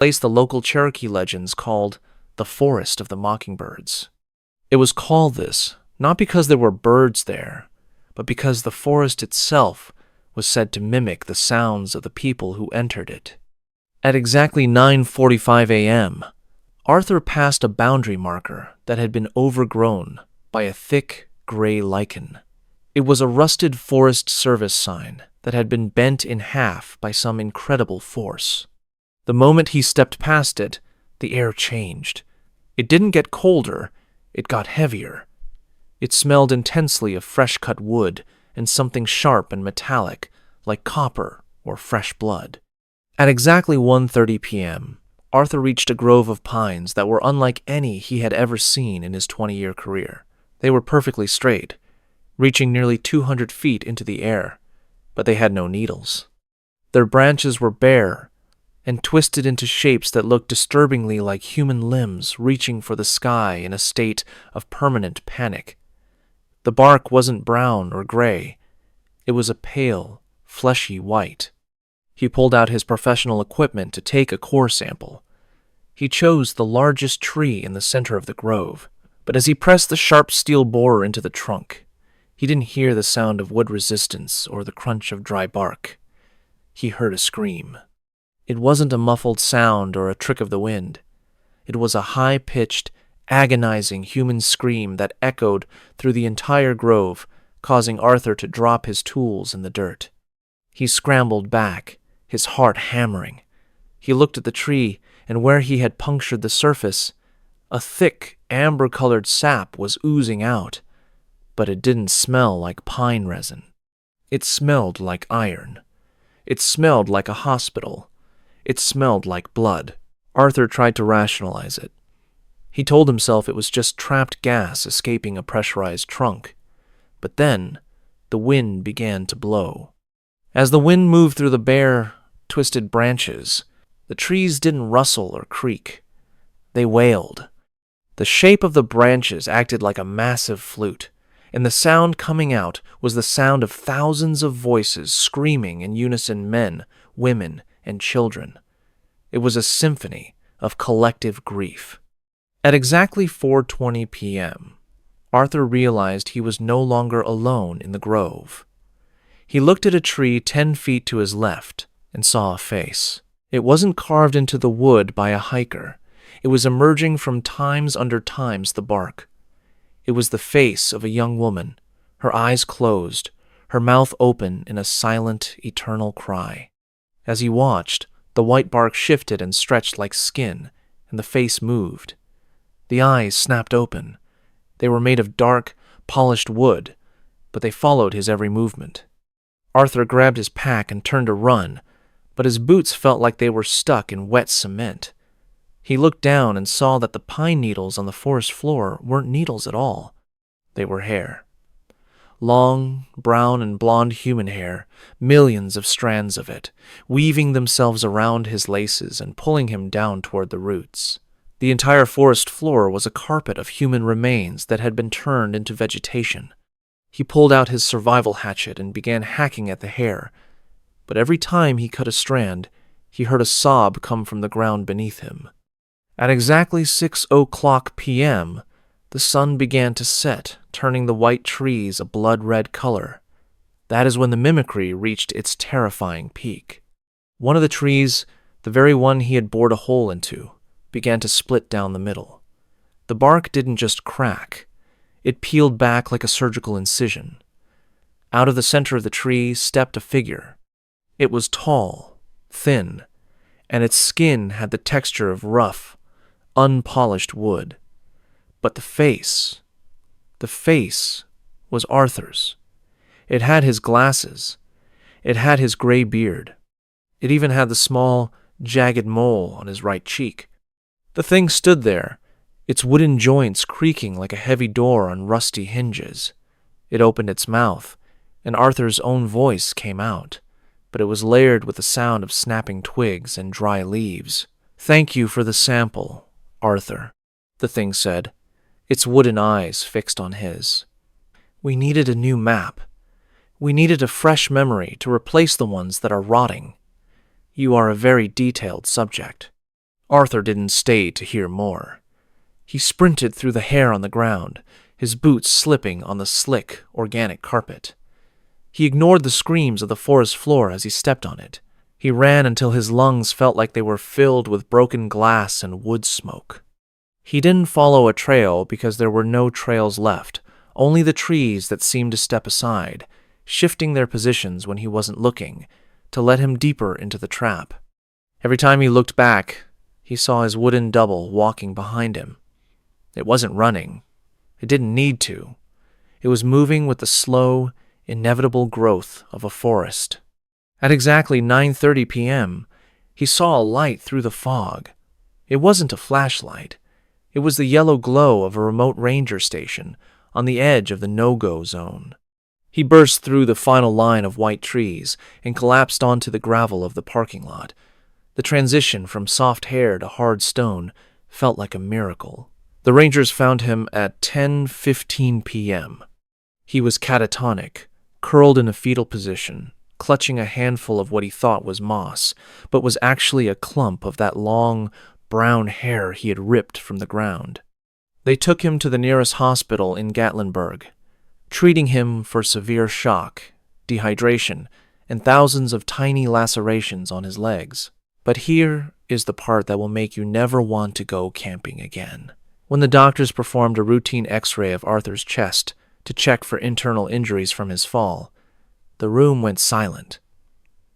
Placed the local Cherokee legends called the Forest of the Mockingbirds. It was called this not because there were birds there, but because the forest itself was said to mimic the sounds of the people who entered it. At exactly 9:45 a.m., Arthur passed a boundary marker that had been overgrown by a thick gray lichen. It was a rusted Forest Service sign that had been bent in half by some incredible force. The moment he stepped past it, the air changed. It didn't get colder, it got heavier. It smelled intensely of fresh-cut wood and something sharp and metallic, like copper or fresh blood. At exactly 1:30 p.m., Arthur reached a grove of pines that were unlike any he had ever seen in his 20-year career. They were perfectly straight, reaching nearly 200 feet into the air, but they had no needles. Their branches were bare and twisted into shapes that looked disturbingly like human limbs reaching for the sky in a state of permanent panic. The bark wasn't brown or gray. It was a pale, fleshy white. He pulled out his professional equipment to take a core sample. He chose the largest tree in the center of the grove, but as he pressed the sharp steel borer into the trunk, he didn't hear the sound of wood resistance or the crunch of dry bark. He heard a scream. It wasn't a muffled sound or a trick of the wind. It was a high-pitched, agonizing human scream that echoed through the entire grove, causing Arthur to drop his tools in the dirt. He scrambled back, his heart hammering. He looked at the tree, and where he had punctured the surface, a thick, amber-colored sap was oozing out, but it didn't smell like pine resin. It smelled like iron. It smelled like a hospital. It smelled like blood. Arthur tried to rationalize it. He told himself it was just trapped gas escaping a pressurized trunk. But then, the wind began to blow. As the wind moved through the bare, twisted branches, the trees didn't rustle or creak. They wailed. The shape of the branches acted like a massive flute, and the sound coming out was the sound of thousands of voices screaming in unison, men, women, and children. It was a symphony of collective grief. At exactly 4:20 p.m., Arthur realized he was no longer alone in the grove. He looked at a tree 10 feet to his left and saw a face. It wasn't carved into the wood by a hiker. It was emerging from times under times the bark. It was the face of a young woman, her eyes closed, her mouth open in a silent, eternal cry. As he watched, the white bark shifted and stretched like skin, and the face moved. The eyes snapped open. They were made of dark, polished wood, but they followed his every movement. Arthur grabbed his pack and turned to run, but his boots felt like they were stuck in wet cement. He looked down and saw that the pine needles on the forest floor weren't needles at all. They were hair. Long, brown and blonde human hair, millions of strands of it, weaving themselves around his laces and pulling him down toward the roots. The entire forest floor was a carpet of human remains that had been turned into vegetation. He pulled out his survival hatchet and began hacking at the hair, but every time he cut a strand, he heard a sob come from the ground beneath him. At exactly 6:00 p.m., the sun began to set, turning the white trees a blood-red color. That is when the mimicry reached its terrifying peak. One of the trees, the very one he had bored a hole into, began to split down the middle. The bark didn't just crack. It peeled back like a surgical incision. Out of the center of the tree stepped a figure. It was tall, thin, and its skin had the texture of rough, unpolished wood. But the face was Arthur's. It had his glasses. It had his gray beard. It even had the small, jagged mole on his right cheek. The thing stood there, its wooden joints creaking like a heavy door on rusty hinges. It opened its mouth, and Arthur's own voice came out, but it was layered with the sound of snapping twigs and dry leaves. "Thank you for the sample, Arthur," the thing said, its wooden eyes fixed on his. "We needed a new map. We needed a fresh memory to replace the ones that are rotting. You are a very detailed subject." Arthur didn't stay to hear more. He sprinted through the hair on the ground, his boots slipping on the slick, organic carpet. He ignored the screams of the forest floor as he stepped on it. He ran until his lungs felt like they were filled with broken glass and wood smoke. He didn't follow a trail because there were no trails left, only the trees that seemed to step aside, shifting their positions when he wasn't looking, to let him deeper into the trap. Every time he looked back, he saw his wooden double walking behind him. It wasn't running. It didn't need to. It was moving with the slow, inevitable growth of a forest. At exactly 9:30 p.m., he saw a light through the fog. It wasn't a flashlight. It was the yellow glow of a remote ranger station on the edge of the no-go zone. He burst through the final line of white trees and collapsed onto the gravel of the parking lot. The transition from soft hair to hard stone felt like a miracle. The Rangers found him at 10:15 p.m. He was catatonic, curled in a fetal position, clutching a handful of what he thought was moss, but was actually a clump of that long, brown hair he had ripped from the ground. They took him to the nearest hospital in Gatlinburg, treating him for severe shock, dehydration, and thousands of tiny lacerations on his legs. But here is the part that will make you never want to go camping again. When the doctors performed a routine X-ray of Arthur's chest to check for internal injuries from his fall, the room went silent.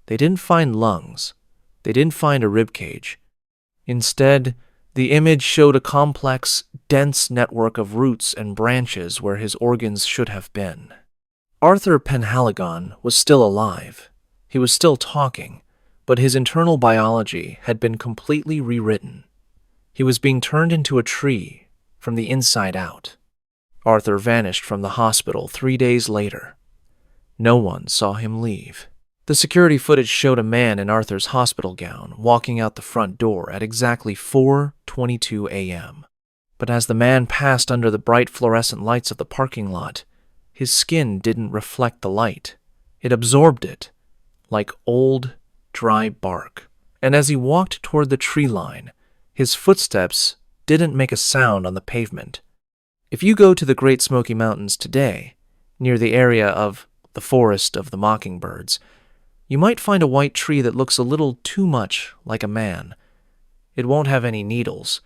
They didn't find lungs. They didn't find a ribcage. Instead, the image showed a complex, dense network of roots and branches where his organs should have been. Arthur Penhaligon was still alive. He was still talking, but his internal biology had been completely rewritten. He was being turned into a tree from the inside out. Arthur vanished from the hospital 3 days later. No one saw him leave. The security footage showed a man in Arthur's hospital gown walking out the front door at exactly 4:22 a.m. But as the man passed under the bright fluorescent lights of the parking lot, his skin didn't reflect the light. It absorbed it, like old, dry bark. And as he walked toward the tree line, his footsteps didn't make a sound on the pavement. If you go to the Great Smoky Mountains today, near the area of the Forest of the Mockingbirds, you might find a white tree that looks a little too much like a man. It won't have any needles.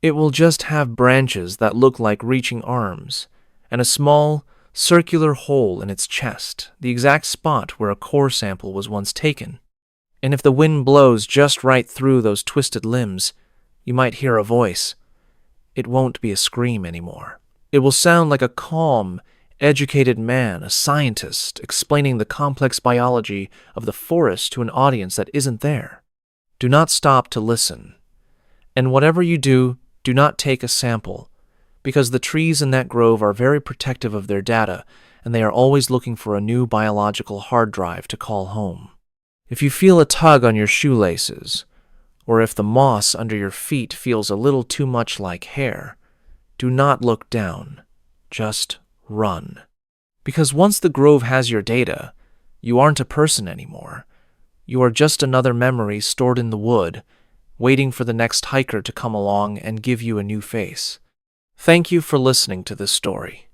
It will just have branches that look like reaching arms, and a small, circular hole in its chest, the exact spot where a core sample was once taken. And if the wind blows just right through those twisted limbs, you might hear a voice. It won't be a scream anymore. It will sound like a calm, educated man, a scientist, explaining the complex biology of the forest to an audience that isn't there. Do not stop to listen. And whatever you do, do not take a sample, because the trees in that grove are very protective of their data, and they are always looking for a new biological hard drive to call home. If you feel a tug on your shoelaces, or if the moss under your feet feels a little too much like hair, do not look down. Just run. Because once the grove has your data, you aren't a person anymore. You are just another memory stored in the wood, waiting for the next hiker to come along and give you a new face. Thank you for listening to this story.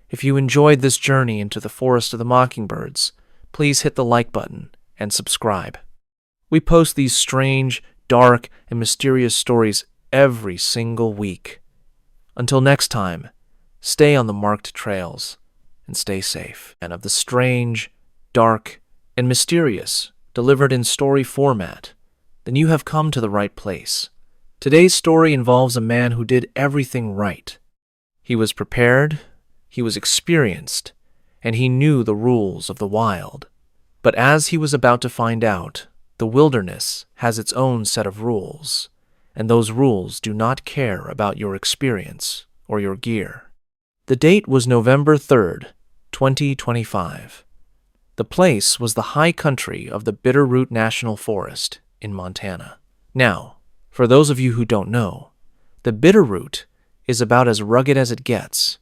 If you enjoyed this journey into the Forest of the Mockingbirds, please hit the like button and subscribe. We post these strange, dark, and mysterious stories every single week. Until next time, stay on the marked trails and stay safe. And of the strange, dark, and mysterious delivered in story format, then you have come to the right place. Today's story involves a man who did everything right. He was prepared, he was experienced, and he knew the rules of the wild. But as he was about to find out, the wilderness has its own set of rules, and those rules do not care about your experience or your gear. The date was November 3rd, 2025. The place was the high country of the Bitterroot National Forest in Montana. Now, for those of you who don't know, the Bitterroot is about as rugged as it gets.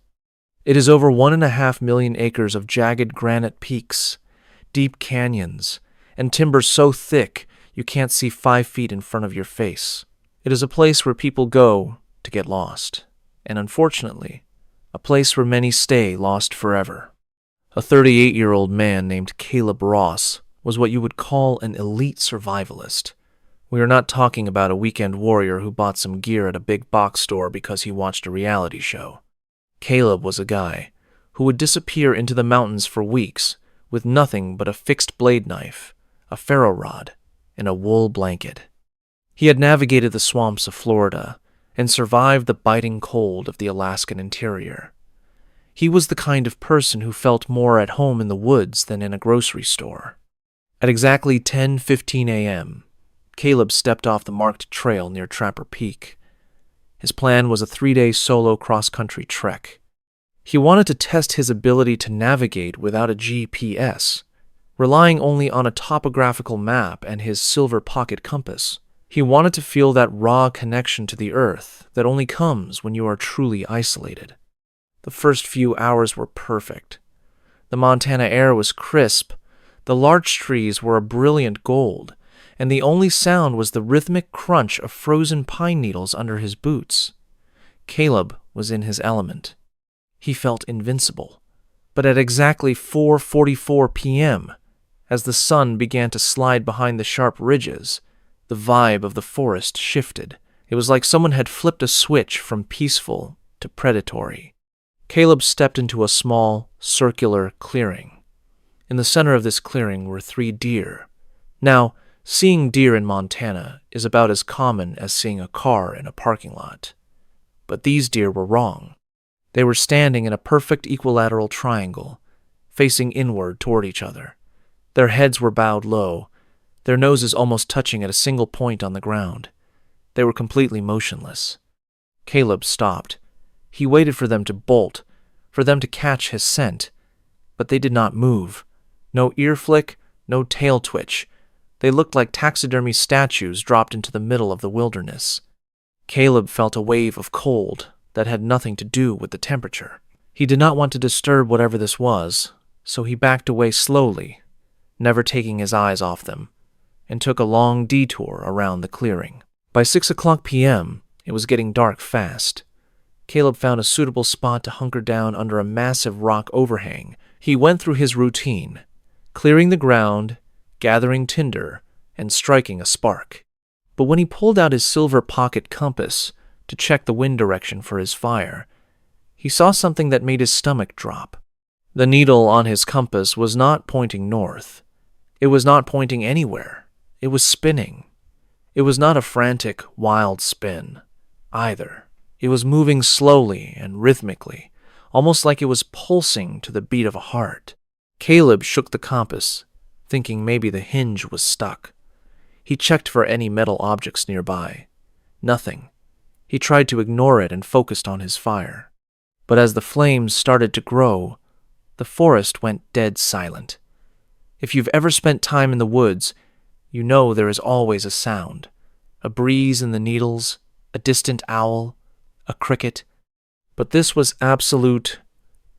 It is over 1.5 million acres of jagged granite peaks, deep canyons, and timber so thick you can't see 5 feet in front of your face. It is a place where people go to get lost, and unfortunately, a place where many stay lost forever. A 38-year-old man named Caleb Ross was what you would call an elite survivalist. We are not talking about a weekend warrior who bought some gear at a big box store because he watched a reality show. Caleb was a guy who would disappear into the mountains for weeks with nothing but a fixed blade knife, a ferro rod, and a wool blanket. He had navigated the swamps of Florida and survived the biting cold of the Alaskan interior. He was the kind of person who felt more at home in the woods than in a grocery store. At exactly 10:15 a.m., Caleb stepped off the marked trail near Trapper Peak. His plan was a 3-day solo cross-country trek. He wanted to test his ability to navigate without a GPS, relying only on a topographical map and his silver pocket compass. He wanted to feel that raw connection to the earth that only comes when you are truly isolated. The first few hours were perfect. The Montana air was crisp, the larch trees were a brilliant gold, and the only sound was the rhythmic crunch of frozen pine needles under his boots. Caleb was in his element. He felt invincible. But at exactly 4:44 p.m., as the sun began to slide behind the sharp ridges, the vibe of the forest shifted. It was like someone had flipped a switch from peaceful to predatory. Caleb stepped into a small, circular clearing. In the center of this clearing were 3 deer. Now, seeing deer in Montana is about as common as seeing a car in a parking lot. But these deer were wrong. They were standing in a perfect equilateral triangle, facing inward toward each other. Their heads were bowed low, their noses almost touching at a single point on the ground. They were completely motionless. Caleb stopped. He waited for them to bolt, for them to catch his scent. But they did not move. No ear flick, no tail twitch. They looked like taxidermy statues dropped into the middle of the wilderness. Caleb felt a wave of cold that had nothing to do with the temperature. He did not want to disturb whatever this was, so he backed away slowly, never taking his eyes off them, and took a long detour around the clearing. By 6:00 p.m., it was getting dark fast. Caleb found a suitable spot to hunker down under a massive rock overhang. He went through his routine, clearing the ground, gathering tinder, and striking a spark. But when he pulled out his silver pocket compass to check the wind direction for his fire, he saw something that made his stomach drop. The needle on his compass was not pointing north. It was not pointing anywhere. It was spinning. It was not a frantic, wild spin, either. It was moving slowly and rhythmically, almost like it was pulsing to the beat of a heart. Caleb shook the compass, thinking maybe the hinge was stuck. He checked for any metal objects nearby. Nothing. He tried to ignore it and focused on his fire. But as the flames started to grow, the forest went dead silent. If you've ever spent time in the woods, you know there is always a sound. A breeze in the needles, a distant owl, a cricket. But this was absolute,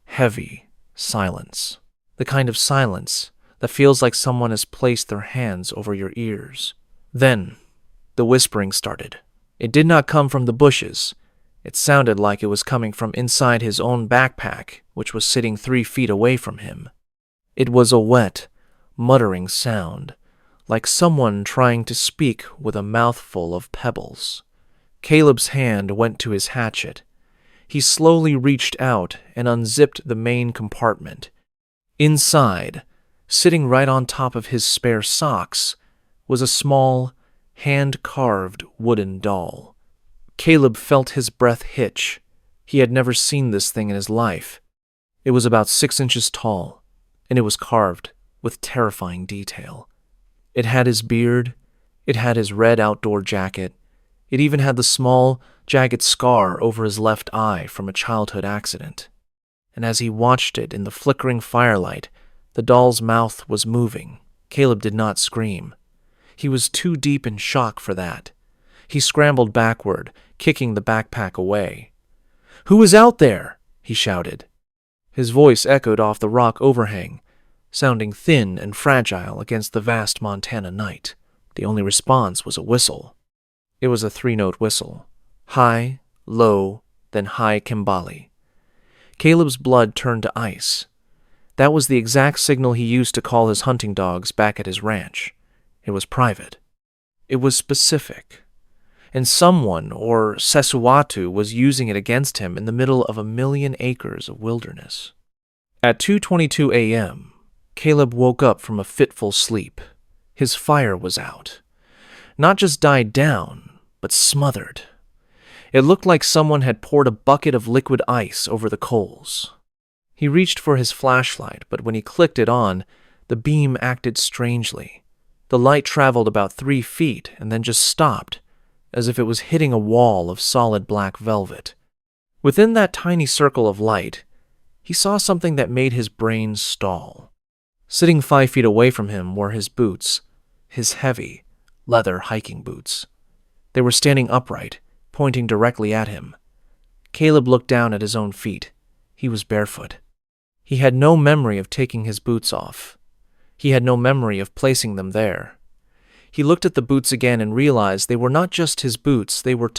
heavy silence. The kind of silence that feels like someone has placed their hands over your ears. Then, the whispering started. It did not come from the bushes. It sounded like it was coming from inside his own backpack, which was sitting 3 feet away from him. It was a wet, muttering sound, like someone trying to speak with a mouthful of pebbles. Caleb's hand went to his hatchet. He slowly reached out and unzipped the main compartment. Inside, sitting right on top of his spare socks, was a small, hand-carved wooden doll. Caleb felt his breath hitch. He had never seen this thing in his life. It was about 6 inches tall, and it was carved with terrifying detail. It had his beard, it had his red outdoor jacket, it even had the small, jagged scar over his left eye from a childhood accident. And as he watched it in the flickering firelight, the doll's mouth was moving. Caleb did not scream. He was too deep in shock for that. He scrambled backward, kicking the backpack away. "Who is out there?" he shouted. His voice echoed off the rock overhang, sounding thin and fragile against the vast Montana night. The only response was a whistle. It was a three-note whistle. High, low, then high Kimbali. Caleb's blood turned to ice. That was the exact signal he used to call his hunting dogs back at his ranch. It was private. It was specific. And someone, or Sesuatu, was using it against him in the middle of 1,000,000 acres of wilderness. At 2:22 a.m., Caleb woke up from a fitful sleep. His fire was out. Not just died down, but smothered. It looked like someone had poured a bucket of liquid ice over the coals. He reached for his flashlight, but when he clicked it on, the beam acted strangely. The light traveled about 3 feet and then just stopped, as if it was hitting a wall of solid black velvet. Within that tiny circle of light, he saw something that made his brain stall. Sitting 5 feet away from him were his boots, his heavy, leather hiking boots. They were standing upright, pointing directly at him. Caleb looked down at his own feet. He was barefoot. He had no memory of taking his boots off. He had no memory of placing them there. He looked at the boots again and realized they were not just his boots, they were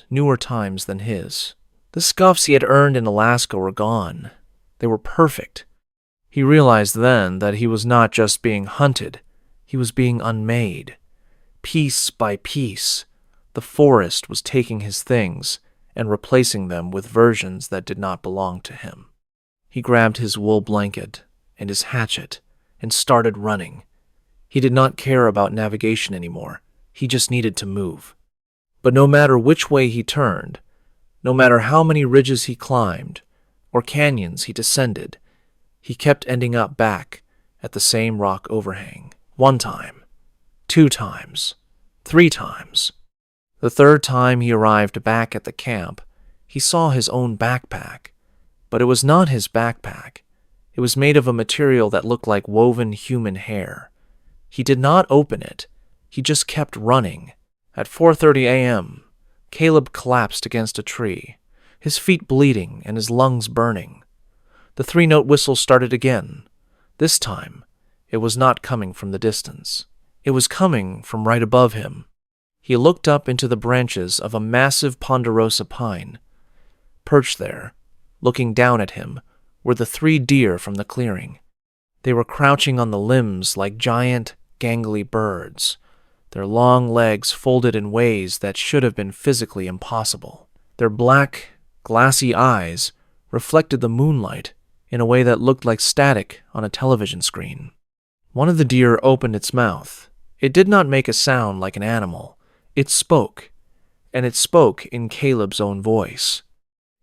newer times than his. The scuffs he had earned in Alaska were gone. They were perfect. He realized then that he was not just being hunted, he was being unmade. Piece by piece, the forest was taking his things and replacing them with versions that did not belong to him. He grabbed his wool blanket and his hatchet and started running. He did not care about navigation anymore. He just needed to move. But no matter which way he turned, no matter how many ridges he climbed or canyons he descended, he kept ending up back at the same rock overhang. 1 time, 2 times, 3 times. The 3rd time he arrived back at the camp, he saw his own backpack. But it was not his backpack. It was made of a material that looked like woven human hair. He did not open it. He just kept running. At 4:30 a.m., Caleb collapsed against a tree, his feet bleeding and his lungs burning. The 3-note whistle started again. This time, it was not coming from the distance. It was coming from right above him. He looked up into the branches of a massive ponderosa pine. Perched there, looking down at him, were the 3 deer from the clearing. They were crouching on the limbs like giant, gangly birds, their long legs folded in ways that should have been physically impossible. Their black, glassy eyes reflected the moonlight in a way that looked like static on a television screen. One of the deer opened its mouth. It did not make a sound like an animal. It spoke, and it spoke in Caleb's own voice.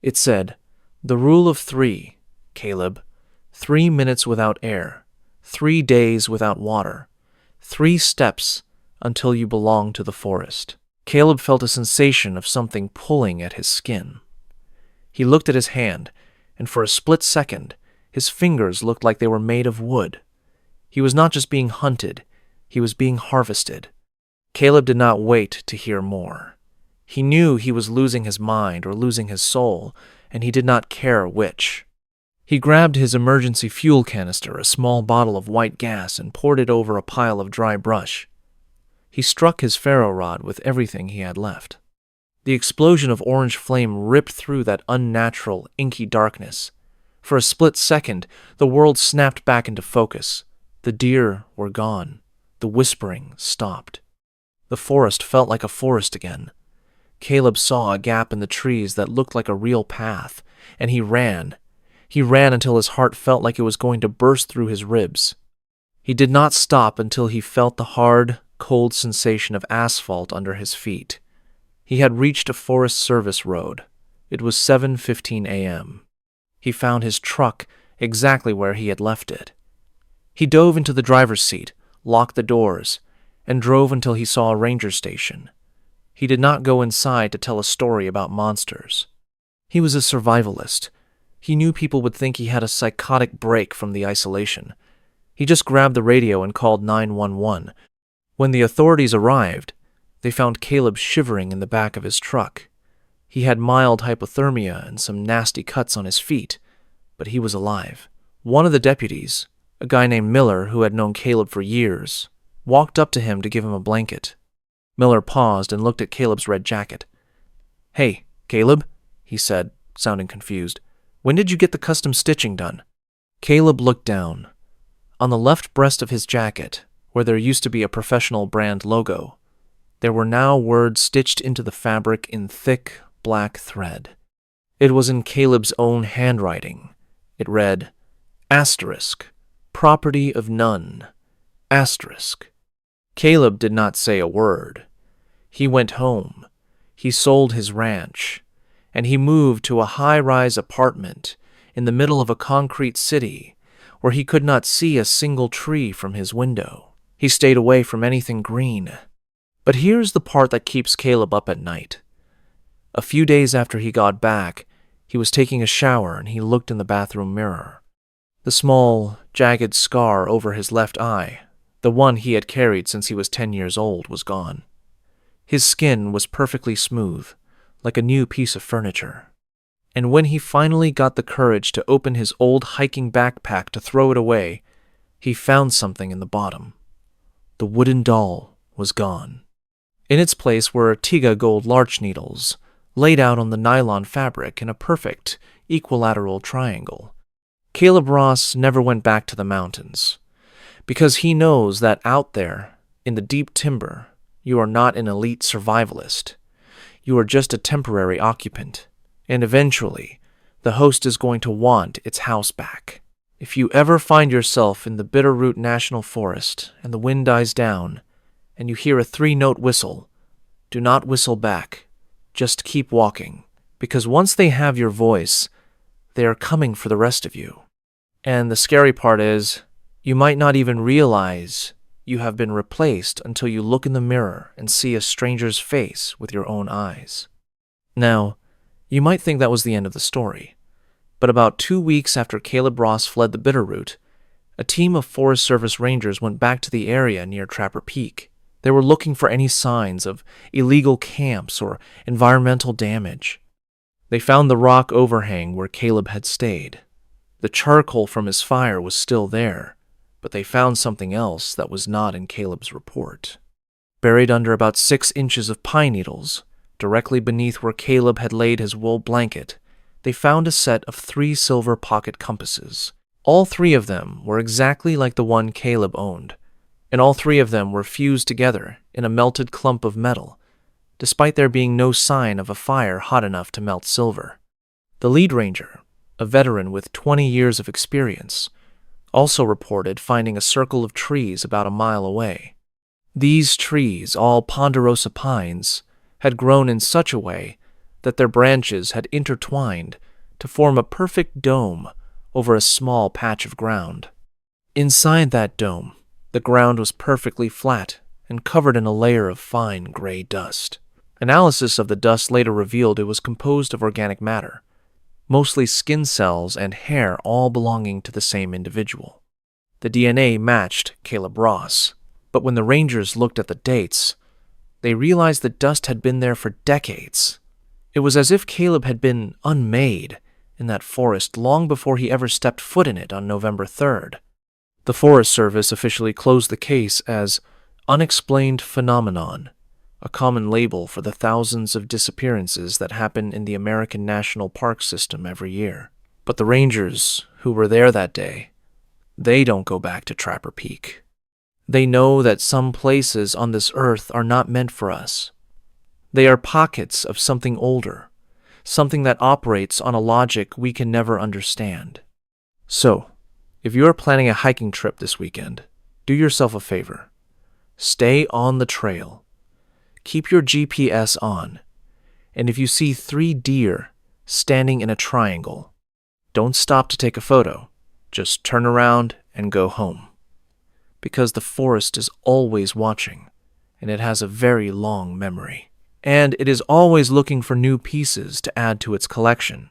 It said, "The rule of 3, Caleb. 3 minutes without air, 3 days without water, 3 steps until you belong to the forest." Caleb felt a sensation of something pulling at his skin. He looked at his hand, and for a split second, his fingers looked like they were made of wood. He was not just being hunted, he was being harvested. Caleb did not wait to hear more. He knew he was losing his mind or losing his soul, and he did not care which. He grabbed his emergency fuel canister, a small bottle of white gas, and poured it over a pile of dry brush. He struck his ferro rod with everything he had left. The explosion of orange flame ripped through that unnatural, inky darkness. For a split second, the world snapped back into focus. The deer were gone. The whispering stopped. The forest felt like a forest again. Caleb saw a gap in the trees that looked like a real path, and he ran. He ran until his heart felt like it was going to burst through his ribs. He did not stop until he felt the hard, cold sensation of asphalt under his feet. He had reached a Forest Service road. It was 7:15 a.m. He found his truck exactly where he had left it. He dove into the driver's seat, locked the doors, and drove until he saw a ranger station. He did not go inside to tell a story about monsters. He was a survivalist. He knew people would think he had a psychotic break from the isolation. He just grabbed the radio and called 911. When the authorities arrived, they found Caleb shivering in the back of his truck. He had mild hypothermia and some nasty cuts on his feet, but he was alive. One of the deputies, a guy named Miller who had known Caleb for years, walked up to him to give him a blanket. Miller paused and looked at Caleb's red jacket. "Hey, Caleb," he said, sounding confused. "When did you get the custom stitching done?" Caleb looked down. On the left breast of his jacket, where there used to be a professional brand logo, there were now words stitched into the fabric in thick, black thread. It was in Caleb's own handwriting. It read, "Asterisk, property of none, asterisk." Caleb did not say a word. He went home. He sold his ranch, and he moved to a high-rise apartment in the middle of a concrete city where he could not see a single tree from his window. He stayed away from anything green. But here's the part that keeps Caleb up at night. A few days after he got back, he was taking a shower and he looked in the bathroom mirror. The small, jagged scar over his left eye, the one he had carried since he was 10 years old, was gone. His skin was perfectly smooth, like a new piece of furniture. And when he finally got the courage to open his old hiking backpack to throw it away, he found something in the bottom. The wooden doll was gone. In its place were Tiga gold larch needles, laid out on the nylon fabric in a perfect, equilateral triangle. Caleb Ross never went back to the mountains, because he knows that out there, in the deep timber, you are not an elite survivalist. You are just a temporary occupant, and eventually, the host is going to want its house back. If you ever find yourself in the Bitterroot National Forest and the wind dies down, and you hear a 3-note whistle, do not whistle back. Just keep walking, because once they have your voice, they are coming for the rest of you. And the scary part is, you might not even realize you have been replaced until you look in the mirror and see a stranger's face with your own eyes. Now, you might think that was the end of the story, but about 2 weeks after Caleb Ross fled the Bitterroot, a team of Forest Service rangers went back to the area near Trapper Peak. They were looking for any signs of illegal camps or environmental damage. They found the rock overhang where Caleb had stayed. The charcoal from his fire was still there, but they found something else that was not in Caleb's report. Buried under about 6 inches of pine needles, directly beneath where Caleb had laid his wool blanket, they found a set of 3 silver pocket compasses. All 3 of them were exactly like the one Caleb owned, and all 3 of them were fused together in a melted clump of metal, despite there being no sign of a fire hot enough to melt silver. The lead ranger, a veteran with 20 years of experience, also reported finding a circle of trees about a mile away. These trees, all ponderosa pines, had grown in such a way that their branches had intertwined to form a perfect dome over a small patch of ground. Inside that dome, the ground was perfectly flat and covered in a layer of fine gray dust. Analysis of the dust later revealed it was composed of organic matter, mostly skin cells and hair, all belonging to the same individual. The DNA matched Caleb Ross, but when the rangers looked at the dates, they realized the dust had been there for decades. It was as if Caleb had been unmade in that forest long before he ever stepped foot in it on November 3rd. The Forest Service officially closed the case as unexplained phenomenon, a common label for the thousands of disappearances that happen in the American National Park System every year. But the rangers who were there that day, they don't go back to Trapper Peak. They know that some places on this earth are not meant for us. They are pockets of something older, something that operates on a logic we can never understand. So, if you are planning a hiking trip this weekend, do yourself a favor. Stay on the trail. Keep your GPS on, and if you see 3 deer standing in a triangle, don't stop to take a photo. Just turn around and go home. Because the forest is always watching, and it has a very long memory. And it is always looking for new pieces to add to its collection.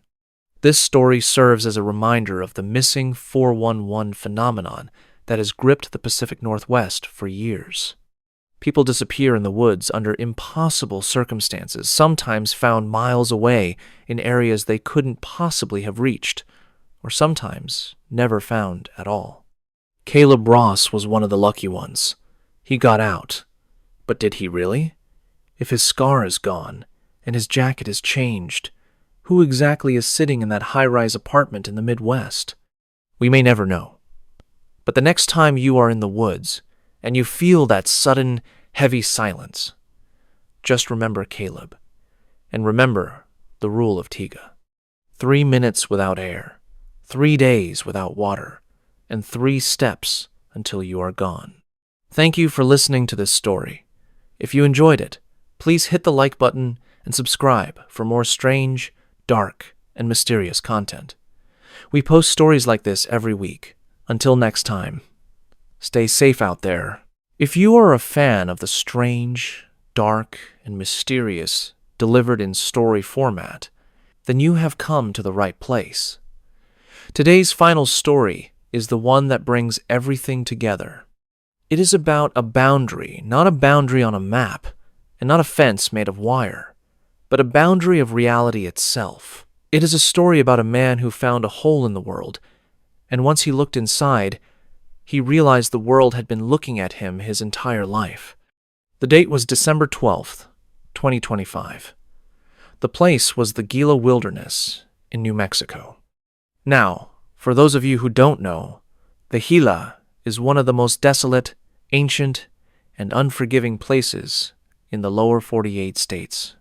This story serves as a reminder of the missing 411 phenomenon that has gripped the Pacific Northwest for years. People disappear in the woods under impossible circumstances, sometimes found miles away in areas they couldn't possibly have reached, or sometimes never found at all. Caleb Ross was one of the lucky ones. He got out. But did he really? If his scar is gone and his jacket is changed, who exactly is sitting in that high-rise apartment in the Midwest? We may never know. But the next time you are in the woods and you feel that sudden, heavy silence, just remember Caleb, and remember the rule of Tiga. 3 minutes without air, 3 days without water, and 3 steps until you are gone. Thank you for listening to this story. If you enjoyed it, please hit the like button and subscribe for more strange, dark, and mysterious content. We post stories like this every week. Until next time, stay safe out there. If you are a fan of the strange, dark, and mysterious delivered in story format, then you have come to the right place. Today's final story is the one that brings everything together. It is about a boundary, not a boundary on a map, and not a fence made of wire, but a boundary of reality itself. It is a story about a man who found a hole in the world, and once he looked inside, he realized the world had been looking at him his entire life. The date was December 12th, 2025. The place was the Gila Wilderness in New Mexico. Now, for those of you who don't know, the Gila is one of the most desolate, ancient, and unforgiving places in the lower 48 states.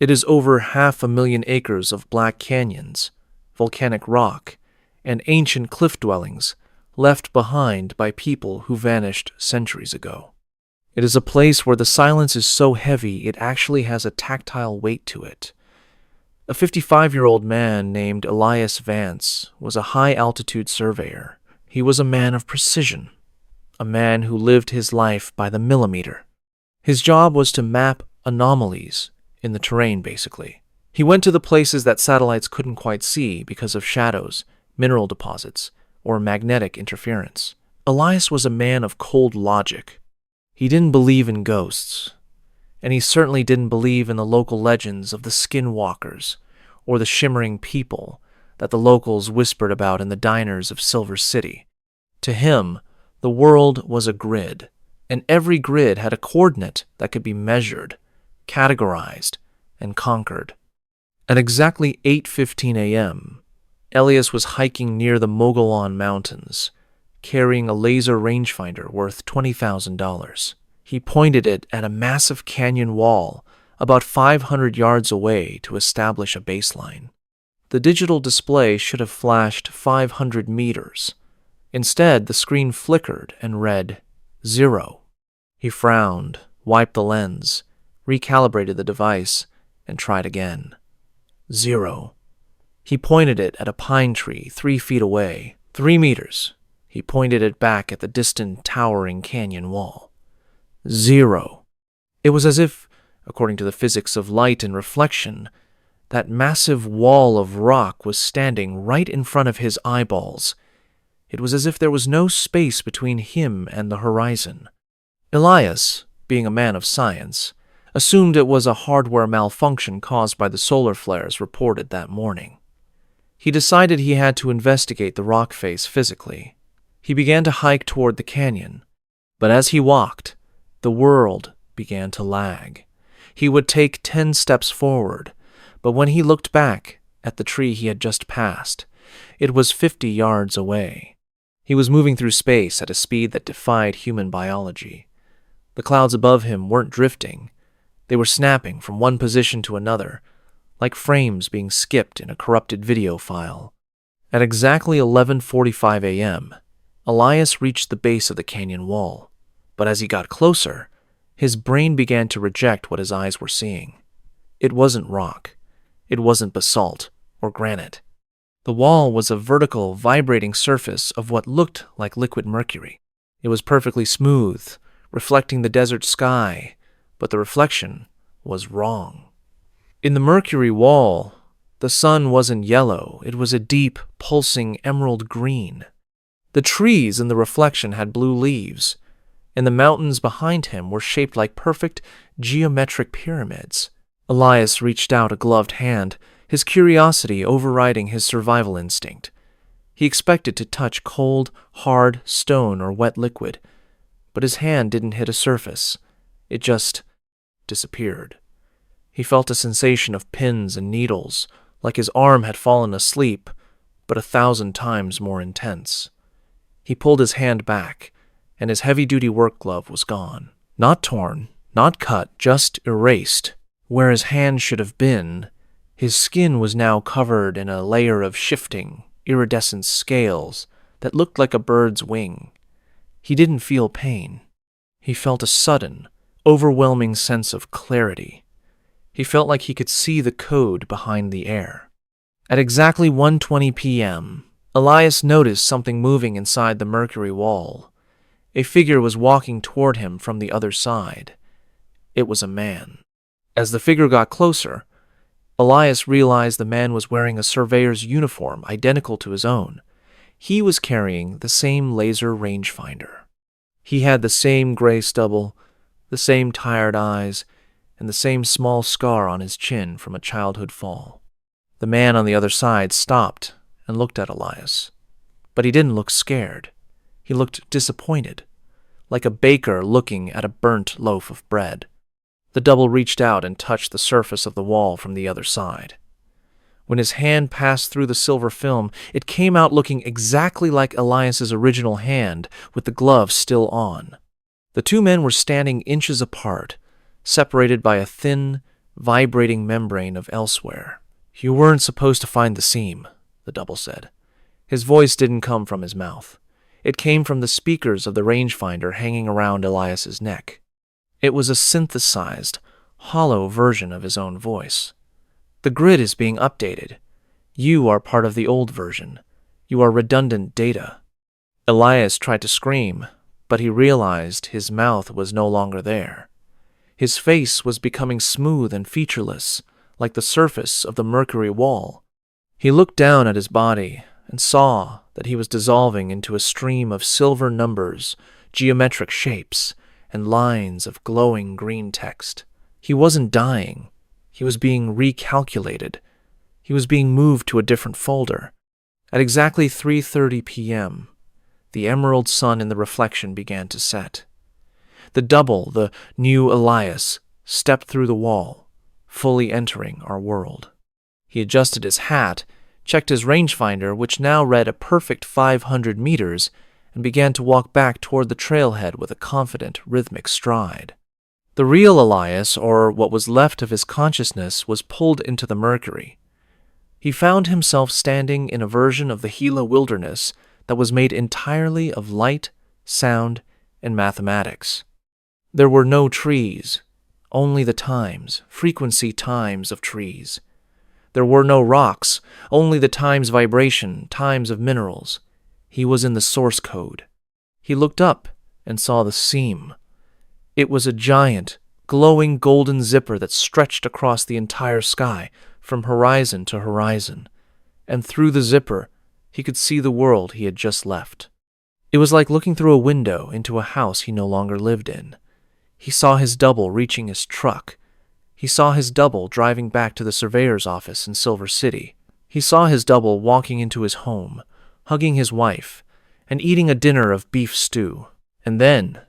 It is over 500,000 acres of black canyons, volcanic rock, and ancient cliff dwellings left behind by people who vanished centuries ago. It is a place where the silence is so heavy it actually has a tactile weight to it. A 55-year-old man named Elias Vance was a high-altitude surveyor. He was a man of precision, a man who lived his life by the millimeter. His job was to map anomalies in the terrain, basically. He went to the places that satellites couldn't quite see because of shadows, mineral deposits, or magnetic interference. Elias was a man of cold logic. He didn't believe in ghosts, and he certainly didn't believe in the local legends of the skinwalkers or the shimmering people that the locals whispered about in the diners of Silver City. To him, the world was a grid, and every grid had a coordinate that could be measured, categorized, and conquered. At exactly 8:15 a.m., Elias was hiking near the Mogollon Mountains, carrying a laser rangefinder worth $20,000. He pointed it at a massive canyon wall about 500 yards away to establish a baseline. The digital display should have flashed 500 meters. Instead, the screen flickered and read 0. He frowned, wiped the lens, recalibrated the device, and tried again. 0. He pointed it at a pine tree 3 feet away. 3 meters. He pointed it back at the distant, towering canyon wall. 0. It was as if, according to the physics of light and reflection, that massive wall of rock was standing right in front of his eyeballs. It was as if there was no space between him and the horizon. Elias, being a man of science, assumed it was a hardware malfunction caused by the solar flares reported that morning. He decided he had to investigate the rock face physically. He began to hike toward the canyon, but as he walked, the world began to lag. He would take 10 steps forward, but when he looked back at the tree he had just passed, it was 50 yards away. He was moving through space at a speed that defied human biology. The clouds above him weren't drifting. They were snapping from one position to another, like frames being skipped in a corrupted video file. At exactly 11:45 a.m., Elias reached the base of the canyon wall, but as he got closer, his brain began to reject what his eyes were seeing. It wasn't rock. It wasn't basalt or granite. The wall was a vertical, vibrating surface of what looked like liquid mercury. It was perfectly smooth, reflecting the desert sky, but the reflection was wrong. In the mercury wall, the sun wasn't yellow. It was a deep, pulsing emerald green. The trees in the reflection had blue leaves, and the mountains behind him were shaped like perfect geometric pyramids. Elias reached out a gloved hand, his curiosity overriding his survival instinct. He expected to touch cold, hard stone or wet liquid, but his hand didn't hit a surface. It just disappeared. He felt a sensation of pins and needles, like his arm had fallen asleep, but 1,000 times more intense. He pulled his hand back, and his heavy-duty work glove was gone. Not torn, not cut, just erased. Where his hand should have been, his skin was now covered in a layer of shifting, iridescent scales that looked like a bird's wing. He didn't feel pain. He felt a sudden, overwhelming sense of clarity. He felt like he could see the code behind the air. At exactly 1:20 p.m., Elias noticed something moving inside the mercury wall. A figure was walking toward him from the other side. It was a man. As the figure got closer, Elias realized the man was wearing a surveyor's uniform identical to his own. He was carrying the same laser rangefinder. He had the same gray stubble, the same tired eyes, and the same small scar on his chin from a childhood fall. The man on the other side stopped and looked at Elias. But he didn't look scared. He looked disappointed, like a baker looking at a burnt loaf of bread. The double reached out and touched the surface of the wall from the other side. When his hand passed through the silver film, it came out looking exactly like Elias's original hand, with the glove still on. The two men were standing inches apart, separated by a thin, vibrating membrane of elsewhere. "You weren't supposed to find the seam," the double said. His voice didn't come from his mouth. It came from the speakers of the rangefinder hanging around Elias's neck. It was a synthesized, hollow version of his own voice. "The grid is being updated. You are part of the old version. You are redundant data." Elias tried to scream, but he realized his mouth was no longer there. His face was becoming smooth and featureless, like the surface of the mercury wall. He looked down at his body and saw that he was dissolving into a stream of silver numbers, geometric shapes, and lines of glowing green text. He wasn't dying. He was being recalculated. He was being moved to a different folder. At exactly 3:30 p.m., the emerald sun in the reflection began to set. The double, the new Elias, stepped through the wall, fully entering our world. He adjusted his hat, checked his rangefinder, which now read a perfect 500 meters, and began to walk back toward the trailhead with a confident, rhythmic stride. The real Elias, or what was left of his consciousness, was pulled into the mercury. He found himself standing in a version of the Gila wilderness that was made entirely of light, sound, and mathematics. There were no trees, only the times, frequency times of trees. There were no rocks, only the times vibration, times of minerals. He was in the source code. He looked up and saw the seam. It was a giant, glowing golden zipper that stretched across the entire sky, from horizon to horizon. And through the zipper, he could see the world he had just left. It was like looking through a window into a house he no longer lived in. He saw his double reaching his truck. He saw his double driving back to the surveyor's office in Silver City. He saw his double walking into his home, hugging his wife, and eating a dinner of beef stew. And then,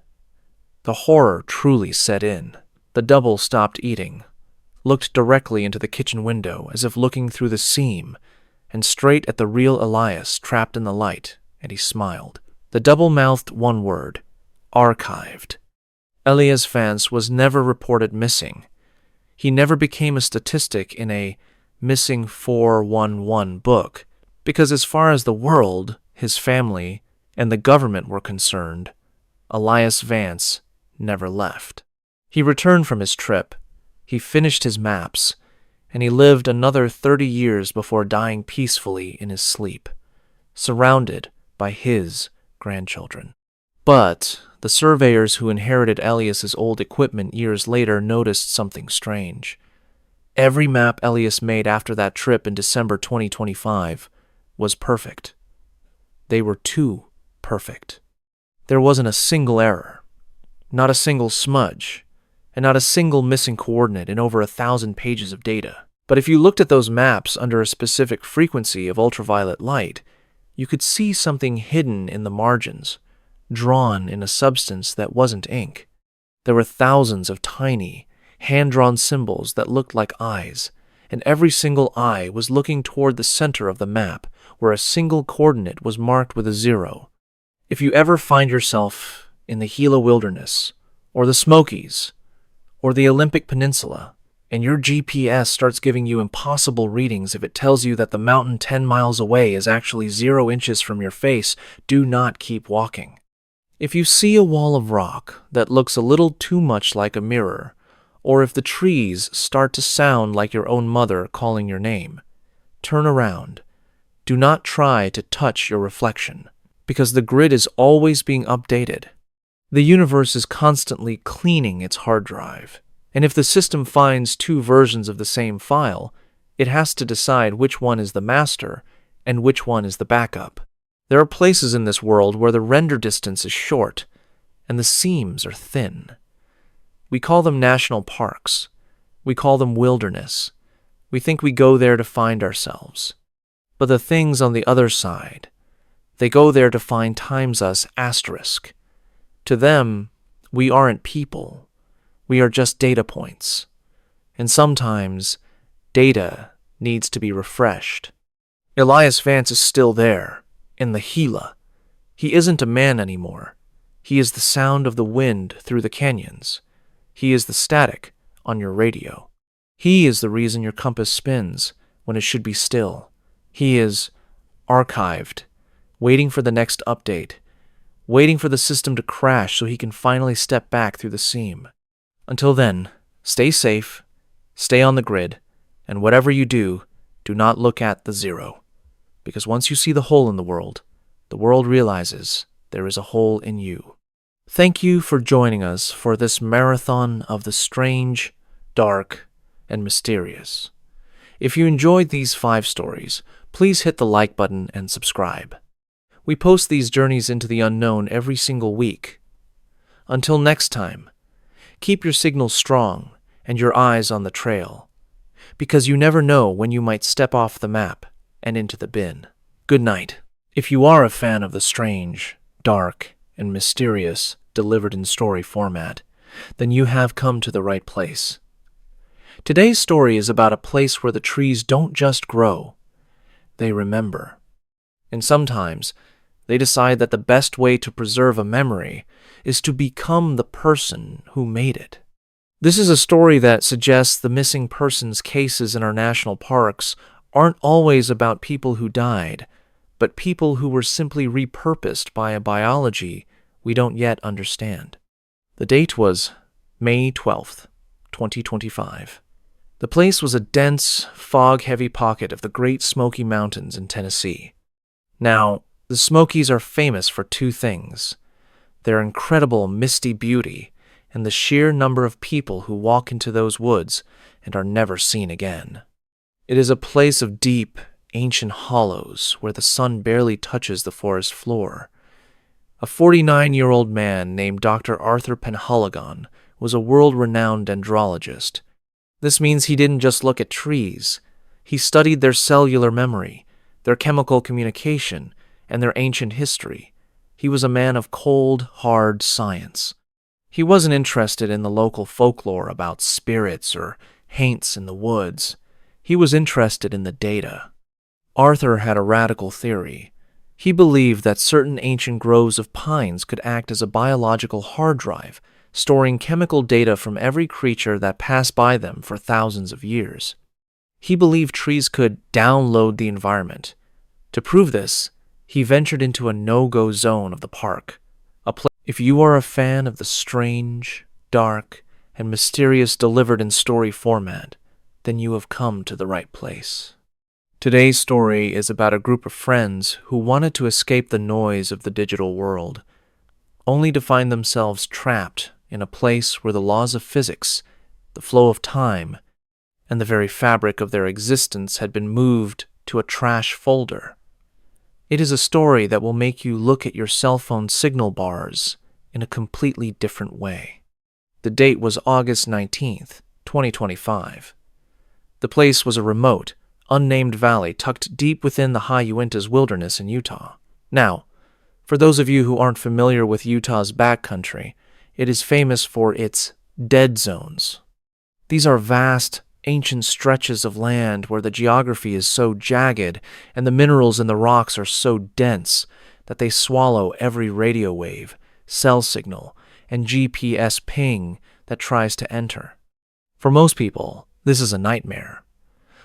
the horror truly set in. The double stopped eating, looked directly into the kitchen window as if looking through the seam, and straight at the real Elias trapped in the light, and he smiled. The double mouthed one word: archived. Elias Vance was never reported missing. He never became a statistic in a missing 411 book, because as far as the world, his family, and the government were concerned, Elias Vance never left. He returned from his trip, he finished his maps, and he lived another 30 years before dying peacefully in his sleep, surrounded by his grandchildren. But the surveyors who inherited Elias's old equipment years later noticed something strange. Every map Elias made after that trip in December 2025 was perfect. They were too perfect. There wasn't a single error, not a single smudge, and not a single missing coordinate in over 1,000 pages of data. But if you looked at those maps under a specific frequency of ultraviolet light, you could see something hidden in the margins, drawn in a substance that wasn't ink. There were thousands of tiny, hand-drawn symbols that looked like eyes, and every single eye was looking toward the center of the map, where a single coordinate was marked with a 0. If you ever find yourself in the Gila Wilderness, or the Smokies, or the Olympic Peninsula, and your GPS starts giving you impossible readings if it tells you that the mountain 10 miles away is actually 0 inches from your face, do not keep walking. If you see a wall of rock that looks a little too much like a mirror, or if the trees start to sound like your own mother calling your name, turn around. Do not try to touch your reflection, because the grid is always being updated. The universe is constantly cleaning its hard drive, and if the system finds 2 versions of the same file, it has to decide which one is the master and which one is the backup. There are places in this world where the render distance is short and the seams are thin. We call them national parks. We call them wilderness. We think we go there to find ourselves. But the things on the other side, they go there to find times us asterisk. To them, we aren't people. We are just data points. And sometimes, data needs to be refreshed. Elias Vance is still there, in the Gila. He isn't a man anymore. He is the sound of the wind through the canyons. He is the static on your radio. He is the reason your compass spins when it should be still. He is archived, waiting for the next update, waiting for the system to crash so he can finally step back through the seam. Until then, stay safe, stay on the grid, and whatever you do, do not look at the 0. Because once you see the hole in the world realizes there is a hole in you. Thank you for joining us for this marathon of the strange, dark, and mysterious. If you enjoyed these 5 stories, please hit the like button and subscribe. We post these journeys into the unknown every single week. Until next time, keep your signals strong and your eyes on the trail, because you never know when you might step off the map and into the bin. Good night. If you are a fan of the strange, dark, and mysterious delivered in story format, then you have come to the right place. Today's story is about a place where the trees don't just grow, they remember. And sometimes, they decide that the best way to preserve a memory is to become the person who made it. This is a story that suggests the missing persons cases in our national parks aren't always about people who died, but people who were simply repurposed by a biology we don't yet understand. The date was May 12th, 2025. The place was a dense, fog-heavy pocket of the Great Smoky Mountains in Tennessee. Now, the Smokies are famous for 2 things: their incredible misty beauty and the sheer number of people who walk into those woods and are never seen again. It is a place of deep, ancient hollows where the sun barely touches the forest floor. A 49-year-old man named Dr. Arthur Penhaligon was a world-renowned dendrologist. This means he didn't just look at trees. He studied their cellular memory, their chemical communication, and their ancient history. He was a man of cold, hard science. He wasn't interested in the local folklore about spirits or haints in the woods. He was interested in the data. Arthur had a radical theory. He believed that certain ancient groves of pines could act as a biological hard drive, storing chemical data from every creature that passed by them for thousands of years. He believed trees could download the environment. To prove this, he ventured into a no-go zone of the park. If you are a fan of the strange, dark, and mysterious delivered in story format, then you have come to the right place. Today's story is about a group of friends who wanted to escape the noise of the digital world, only to find themselves trapped in a place where the laws of physics, the flow of time, and the very fabric of their existence had been moved to a trash folder. It is a story that will make you look at your cell phone signal bars in a completely different way. The date was August 19th, 2025. The place was a remote, unnamed valley tucked deep within the High Uintas Wilderness in Utah. Now, for those of you who aren't familiar with Utah's backcountry, it is famous for its dead zones. These are vast, ancient stretches of land where the geography is so jagged and the minerals in the rocks are so dense that they swallow every radio wave, cell signal, and GPS ping that tries to enter. For most people, this is a nightmare.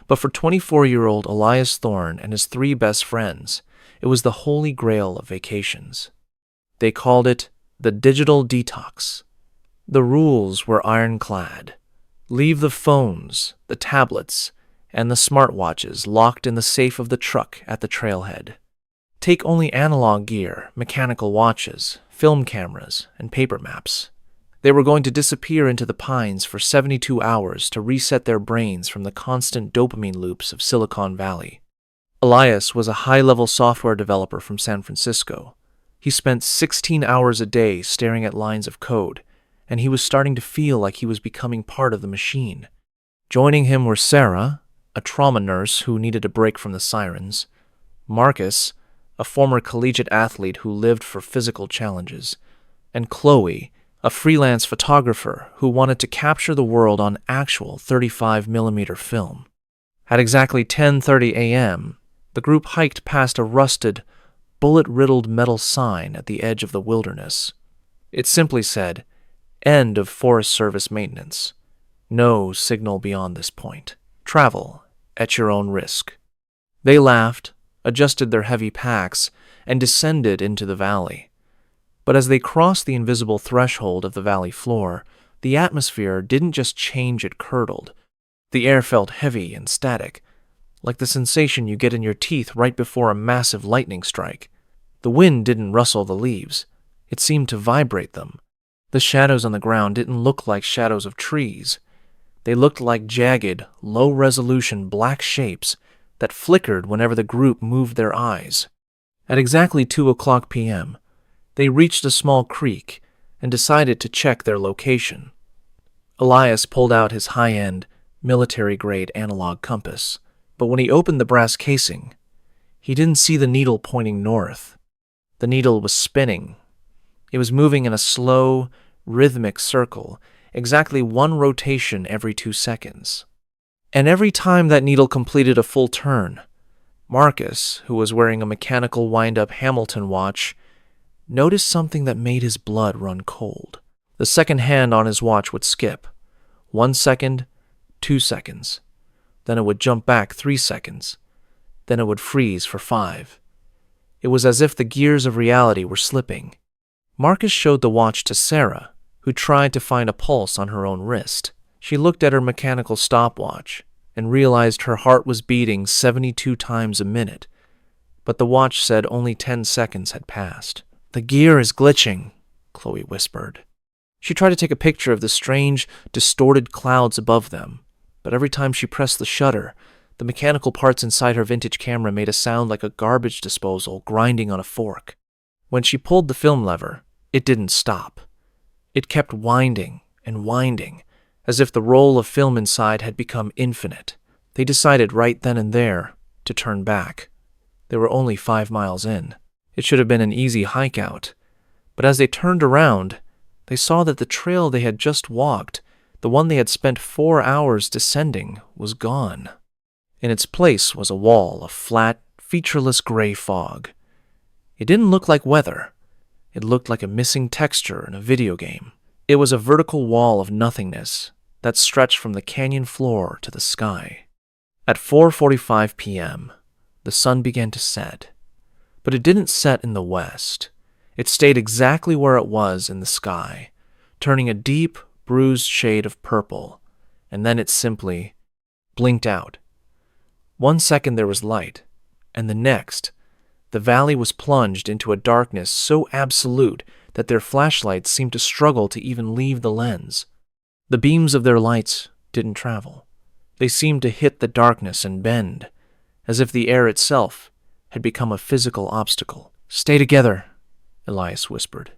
But for 24-year-old Elias Thorne and his 3 best friends, it was the holy grail of vacations. They called it the digital detox. The rules were ironclad. Leave the phones, the tablets, and the smartwatches locked in the safe of the truck at the trailhead. Take only analog gear, mechanical watches, film cameras, and paper maps. They were going to disappear into the pines for 72 hours to reset their brains from the constant dopamine loops of Silicon Valley. Elias was a high-level software developer from San Francisco. He spent 16 hours a day staring at lines of code, and he was starting to feel like he was becoming part of the machine. Joining him were Sarah, a trauma nurse who needed a break from the sirens, Marcus, a former collegiate athlete who lived for physical challenges, and Chloe, a freelance photographer who wanted to capture the world on actual 35mm film. At exactly 10:30 a.m., the group hiked past a rusted, bullet-riddled metal sign at the edge of the wilderness. It simply said, "End of Forest Service maintenance. No signal beyond this point. Travel at your own risk." They laughed, adjusted their heavy packs, and descended into the valley. But as they crossed the invisible threshold of the valley floor, the atmosphere didn't just change, it curdled. The air felt heavy and static, like the sensation you get in your teeth right before a massive lightning strike. The wind didn't rustle the leaves. It seemed to vibrate them. The shadows on the ground didn't look like shadows of trees. They looked like jagged, low-resolution black shapes that flickered whenever the group moved their eyes. At exactly 2:00 p.m., they reached a small creek and decided to check their location. Elias pulled out his high-end, military-grade analog compass, but when he opened the brass casing, he didn't see the needle pointing north. The needle was spinning. It was moving in a slow, rhythmic circle, exactly 1 rotation every 2 seconds. And every time that needle completed a full turn, Marcus, who was wearing a mechanical wind-up Hamilton watch, noticed something that made his blood run cold. The second hand on his watch would skip. 1 second, 2 seconds. Then it would jump back 3 seconds. Then it would freeze for 5. It was as if the gears of reality were slipping. Marcus showed the watch to Sarah, who tried to find a pulse on her own wrist. She looked at her mechanical stopwatch and realized her heart was beating 72 times a minute, but the watch said only 10 seconds had passed. "The gear is glitching," Chloe whispered. She tried to take a picture of the strange, distorted clouds above them, but every time she pressed the shutter, the mechanical parts inside her vintage camera made a sound like a garbage disposal grinding on a fork. When she pulled the film lever, it didn't stop. It kept winding and winding, as if the roll of film inside had become infinite. They decided right then and there to turn back. They were only 5 miles in. It should have been an easy hike out. But as they turned around, they saw that the trail they had just walked, the one they had spent 4 hours descending, was gone. In its place was a wall of flat, featureless gray fog. It didn't look like weather. It looked like a missing texture in a video game. It was a vertical wall of nothingness that stretched from the canyon floor to the sky. At 4:45 p.m., the sun began to set. But it didn't set in the west. It stayed exactly where it was in the sky, turning a deep, bruised shade of purple, and then it simply blinked out. 1 second there was light, and the next, the valley was plunged into a darkness so absolute that their flashlights seemed to struggle to even leave the lens. The beams of their lights didn't travel. They seemed to hit the darkness and bend, as if the air itself had become a physical obstacle. "Stay together," Elias whispered.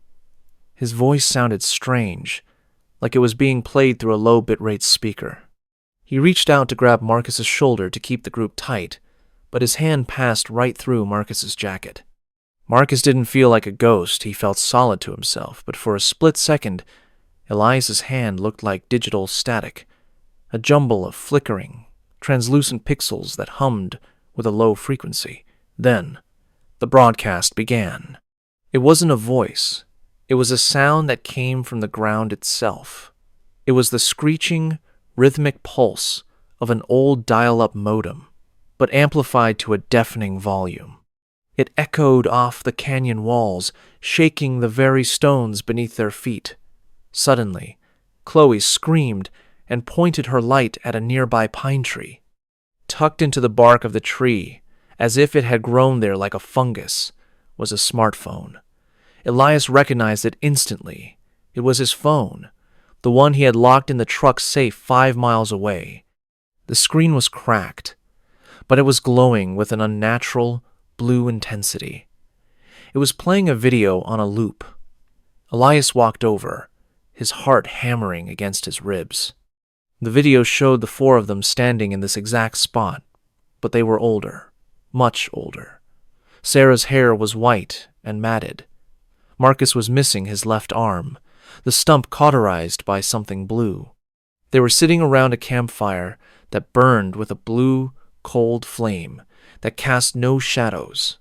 His voice sounded strange, like it was being played through a low bitrate speaker. He reached out to grab Marcus's shoulder to keep the group tight, but his hand passed right through Marcus's jacket. Marcus didn't feel like a ghost, he felt solid to himself, but for a split second, Elias's hand looked like digital static, a jumble of flickering, translucent pixels that hummed with a low frequency. Then, the broadcast began. It wasn't a voice. It was a sound that came from the ground itself. It was the screeching, rhythmic pulse of an old dial-up modem, but amplified to a deafening volume. It echoed off the canyon walls, shaking the very stones beneath their feet. Suddenly, Chloe screamed and pointed her light at a nearby pine tree. Tucked into the bark of the tree, as if it had grown there like a fungus, was a smartphone. Elias recognized it instantly. It was his phone, the one he had locked in the truck's safe 5 miles away. The screen was cracked, but it was glowing with an unnatural, blue intensity. It was playing a video on a loop. Elias walked over, his heart hammering against his ribs. The video showed the 4 of them standing in this exact spot, but they were older, much older. Sarah's hair was white and matted. Marcus was missing his left arm, the stump cauterized by something blue. They were sitting around a campfire that burned with a blue, cold flame that cast no shadows.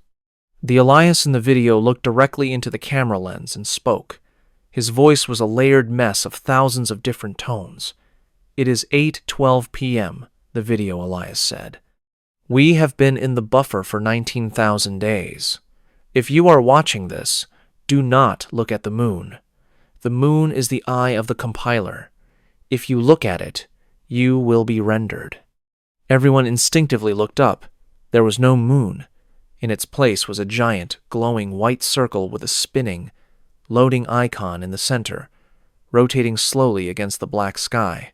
The Elias in the video looked directly into the camera lens and spoke. His voice was a layered mess of thousands of different tones. "It is 8:12 p.m., the video Elias said. "We have been in the buffer for 19,000 days. If you are watching this, do not look at the moon. The moon is the eye of the compiler. If you look at it, you will be rendered." Everyone instinctively looked up. There was no moon. In its place was a giant, glowing white circle with a spinning, loading icon in the center, rotating slowly against the black sky.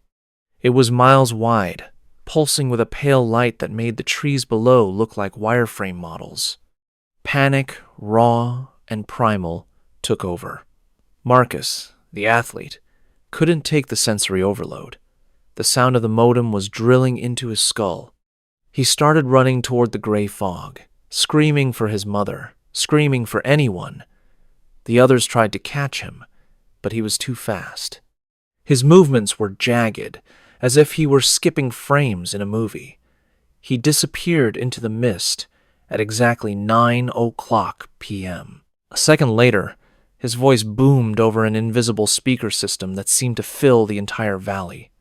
It was miles wide, pulsing with a pale light that made the trees below look like wireframe models. Panic, raw and primal, took over. Marcus, the athlete, couldn't take the sensory overload. The sound of the modem was drilling into his skull. He started running toward the gray fog, screaming for his mother, screaming for anyone. The others tried to catch him, but he was too fast. His movements were jagged, as if he were skipping frames in a movie. He disappeared into the mist at exactly 9:00 p.m. A second later, his voice boomed over an invisible speaker system that seemed to fill the entire valley.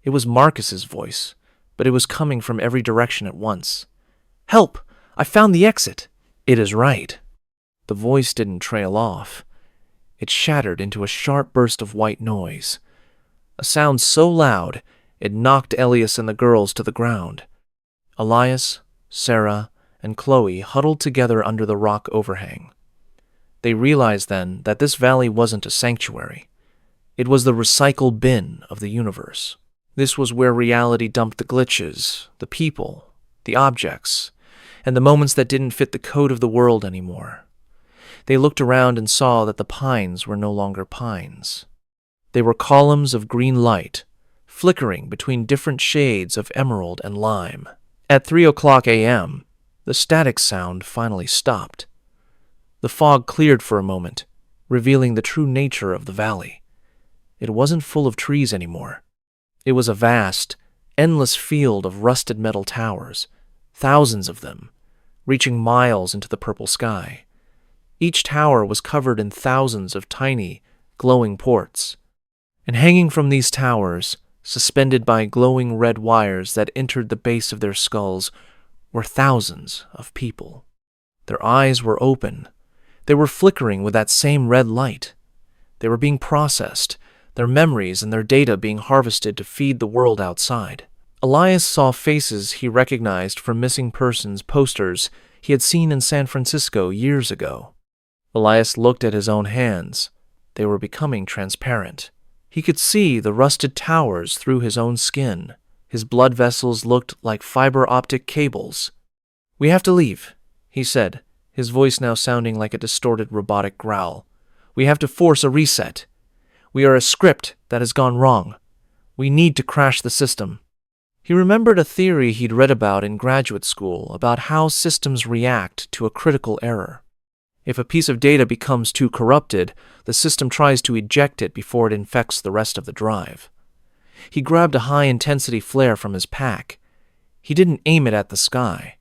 It was Marcus's voice, but it was coming from every direction at once. "Help! I found the exit!" "It is right." The voice didn't trail off. It shattered into a sharp burst of white noise. A sound so loud, it knocked Elias and the girls to the ground. Elias, Sarah, and Chloe huddled together under the rock overhang. They realized then that this valley wasn't a sanctuary. It was the recycle bin of the universe. This was where reality dumped the glitches, the people, the objects, and the moments that didn't fit the code of the world anymore. They looked around and saw that the pines were no longer pines. They were columns of green light, flickering between different shades of emerald and lime. At 3:00 a.m., the static sound finally stopped. The fog cleared for a moment, revealing the true nature of the valley. It wasn't full of trees anymore. It was a vast, endless field of rusted metal towers, thousands of them, reaching miles into the purple sky. Each tower was covered in thousands of tiny, glowing ports. And hanging from these towers, suspended by glowing red wires that entered the base of their skulls, were thousands of people. Their eyes were open. They were flickering with that same red light. They were being processed, their memories and their data being harvested to feed the world outside. Elias saw faces he recognized from missing persons posters he had seen in San Francisco years ago. Elias looked at his own hands. They were becoming transparent. He could see the rusted towers through his own skin. His blood vessels looked like fiber optic cables. "We have to leave," he said, his voice now sounding like a distorted robotic growl. "We have to force a reset. We are a script that has gone wrong. We need to crash the system." He remembered a theory he'd read about in graduate school about how systems react to a critical error. If a piece of data becomes too corrupted, the system tries to eject it before it infects the rest of the drive. He grabbed a high-intensity flare from his pack. He didn't aim it at the sky.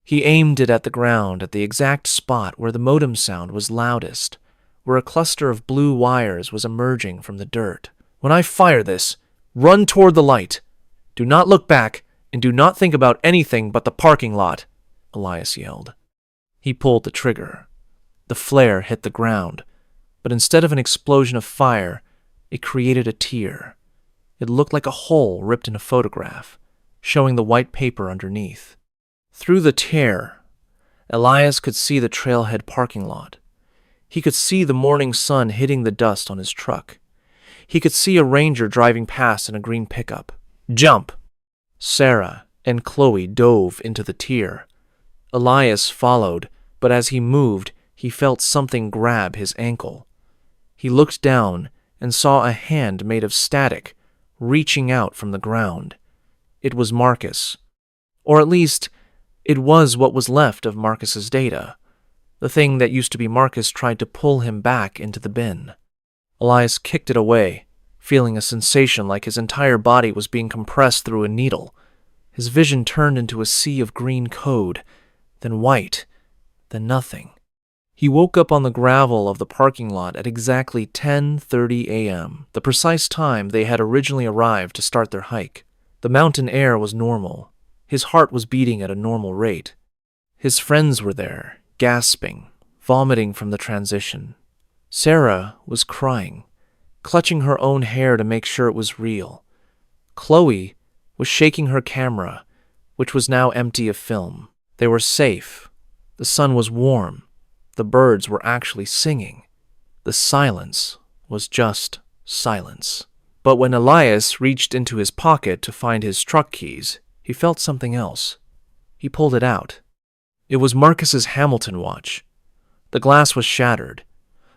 He aimed it at the ground, at the exact spot where the modem sound was loudest, where a cluster of blue wires was emerging from the dirt. "When I fire this, run toward the light. Do not look back, and do not think about anything but the parking lot," Elias yelled. He pulled the trigger. The flare hit the ground, but instead of an explosion of fire, it created a tear. It looked like a hole ripped in a photograph, showing the white paper underneath. Through the tear, Elias could see the trailhead parking lot. He could see the morning sun hitting the dust on his truck. He could see a ranger driving past in a green pickup. "Jump!" Sarah and Chloe dove into the tear. Elias followed, but as he moved, he felt something grab his ankle. He looked down and saw a hand made of static reaching out from the ground. It was Marcus. Or at least, it was what was left of Marcus's data. The thing that used to be Marcus tried to pull him back into the bin. Elias kicked it away, feeling a sensation like his entire body was being compressed through a needle. His vision turned into a sea of green code, then white, then nothing. He woke up on the gravel of the parking lot at exactly 10:30 a.m., the precise time they had originally arrived to start their hike. The mountain air was normal. His heart was beating at a normal rate. His friends were there, gasping, vomiting from the transition. Sarah was crying, clutching her own hair to make sure it was real. Chloe was shaking her camera, which was now empty of film. They were safe. The sun was warm. The birds were actually singing. The silence was just silence. But when Elias reached into his pocket to find his truck keys, he felt something else. He pulled it out. It was Marcus's Hamilton watch. The glass was shattered.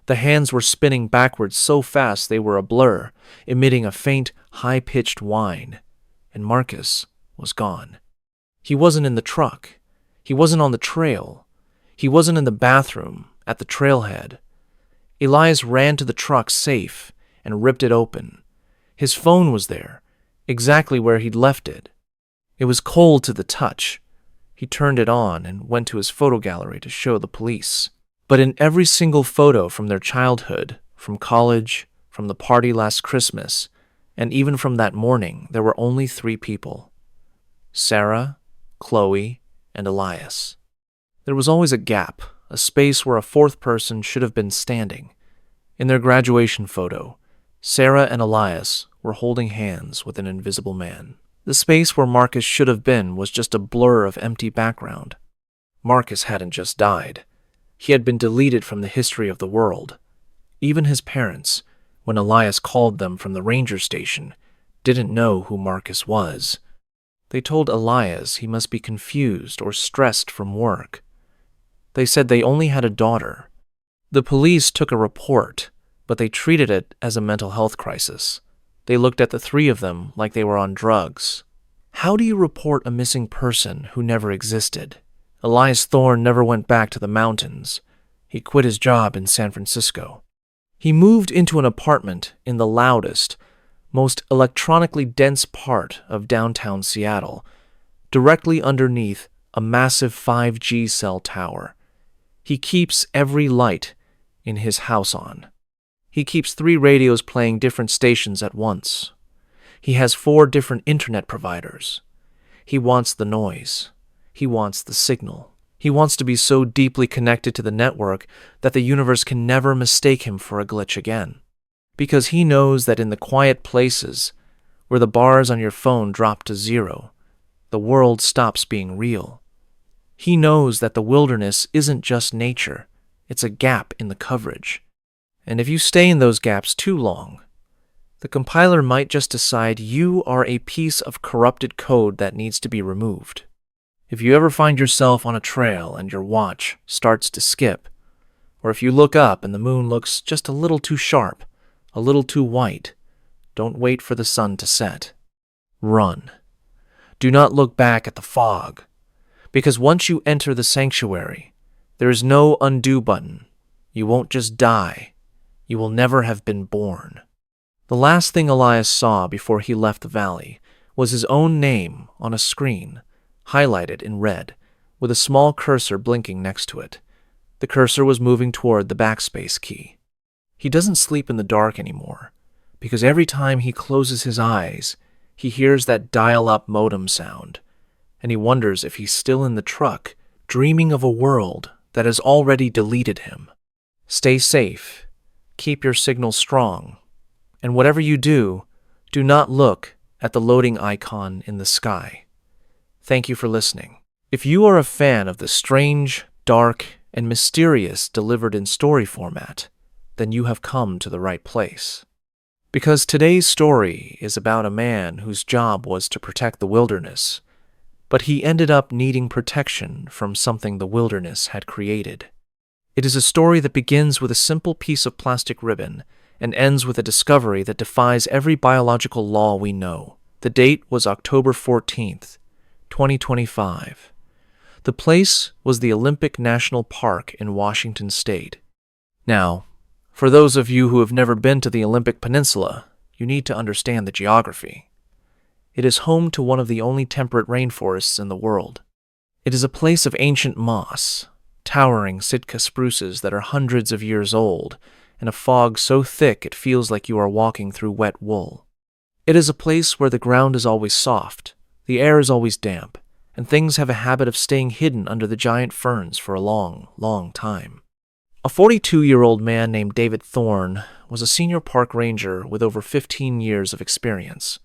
The hands were spinning backwards so fast they were a blur, emitting a faint, high-pitched whine. And Marcus was gone. He wasn't in the truck. He wasn't on the trail. He wasn't in the bathroom, at the trailhead. Elias ran to the truck safe and ripped it open. His phone was there, exactly where he'd left it. It was cold to the touch. He turned it on and went to his photo gallery to show the police. But in every single photo from their childhood, from college, from the party last Christmas, and even from that morning, there were only 3 people: Sarah, Chloe, and Elias. There was always a gap, a space where a 4th person should have been standing. In their graduation photo, Sarah and Elias were holding hands with an invisible man. The space where Marcus should have been was just a blur of empty background. Marcus hadn't just died. He had been deleted from the history of the world. Even his parents, when Elias called them from the ranger station, didn't know who Marcus was. They told Elias he must be confused or stressed from work. They said they only had a daughter. The police took a report, but they treated it as a mental health crisis. They looked at the 3 of them like they were on drugs. How do you report a missing person who never existed? Elias Thorne never went back to the mountains. He quit his job in San Francisco. He moved into an apartment in the loudest, most electronically dense part of downtown Seattle, directly underneath a massive 5G cell tower. He keeps every light in his house on. He keeps 3 radios playing different stations at once. He has 4 different internet providers. He wants the noise. He wants the signal. He wants to be so deeply connected to the network that the universe can never mistake him for a glitch again. Because he knows that in the quiet places, where the bars on your phone drop to 0, the world stops being real. He knows that the wilderness isn't just nature, it's a gap in the coverage. And if you stay in those gaps too long, the compiler might just decide you are a piece of corrupted code that needs to be removed. If you ever find yourself on a trail and your watch starts to skip, or if you look up and the moon looks just a little too sharp, a little too white, don't wait for the sun to set. Run. Do not look back at the fog, because once you enter the sanctuary, there is no undo button. You won't just die. You will never have been born. The last thing Elias saw before he left the valley was his own name on a screen, highlighted in red, with a small cursor blinking next to it. The cursor was moving toward the backspace key. He doesn't sleep in the dark anymore, because every time he closes his eyes, he hears that dial-up modem sound, and he wonders if he's still in the truck, dreaming of a world that has already deleted him. Stay safe, keep your signal strong, and whatever you do, do not look at the loading icon in the sky. Thank you for listening. If you are a fan of the strange, dark, and mysterious delivered in story format, then you have come to the right place. Because today's story is about a man whose job was to protect the wilderness, but he ended up needing protection from something the wilderness had created. It is a story that begins with a simple piece of plastic ribbon and ends with a discovery that defies every biological law we know. The date was October 14th, 2025. The place was the Olympic National Park in Washington State. Now, for those of you who have never been to the Olympic Peninsula, you need to understand the geography. It is home to one of the only temperate rainforests in the world. It is a place of ancient moss, towering Sitka spruces that are hundreds of years old, and a fog so thick it feels like you are walking through wet wool. It is a place where the ground is always soft, the air is always damp, and things have a habit of staying hidden under the giant ferns for a long, long time. A 42-year-old man named David Thorne was a senior park ranger with over 15 years of experience.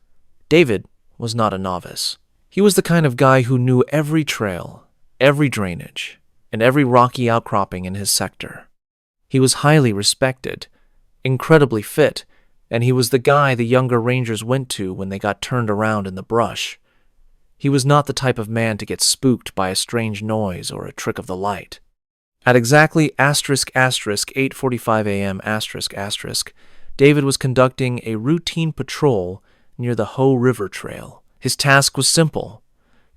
David was not a novice. He was the kind of guy who knew every trail, every drainage, and every rocky outcropping in his sector. He was highly respected, incredibly fit, and he was the guy the younger rangers went to when they got turned around in the brush. He was not the type of man to get spooked by a strange noise or a trick of the light. At exactly **8:45 a.m. David was conducting a routine patrol near the Hoh River Trail. His task was simple: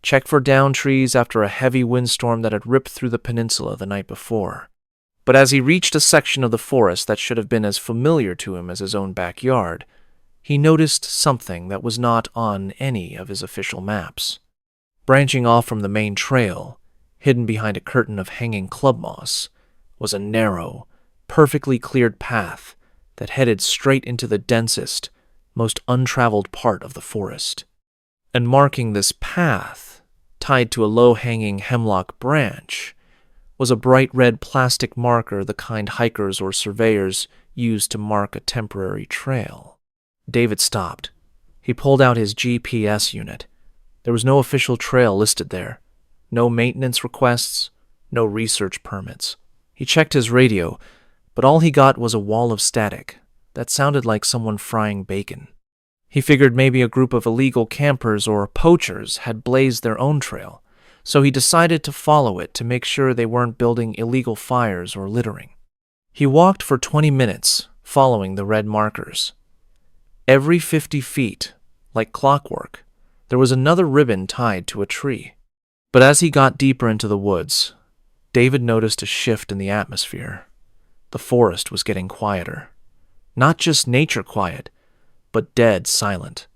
check for downed trees after a heavy windstorm that had ripped through the peninsula the night before. But as he reached a section of the forest that should have been as familiar to him as his own backyard, he noticed something that was not on any of his official maps. Branching off from the main trail, hidden behind a curtain of hanging club moss, was a narrow, perfectly cleared path that headed straight into the densest, most untraveled part of the forest. And marking this path, tied to a low-hanging hemlock branch, was a bright red plastic marker the kind hikers or surveyors use to mark a temporary trail. David stopped. He pulled out his GPS unit. There was no official trail listed there. No maintenance requests, no research permits. He checked his radio, but all he got was a wall of static that sounded like someone frying bacon. He figured maybe a group of illegal campers or poachers had blazed their own trail, so he decided to follow it to make sure they weren't building illegal fires or littering. He walked for 20 minutes, following the red markers. Every 50 feet, like clockwork, there was another ribbon tied to a tree. But as he got deeper into the woods, David noticed a shift in the atmosphere. The forest was getting quieter. Not just nature quiet, but dead silent.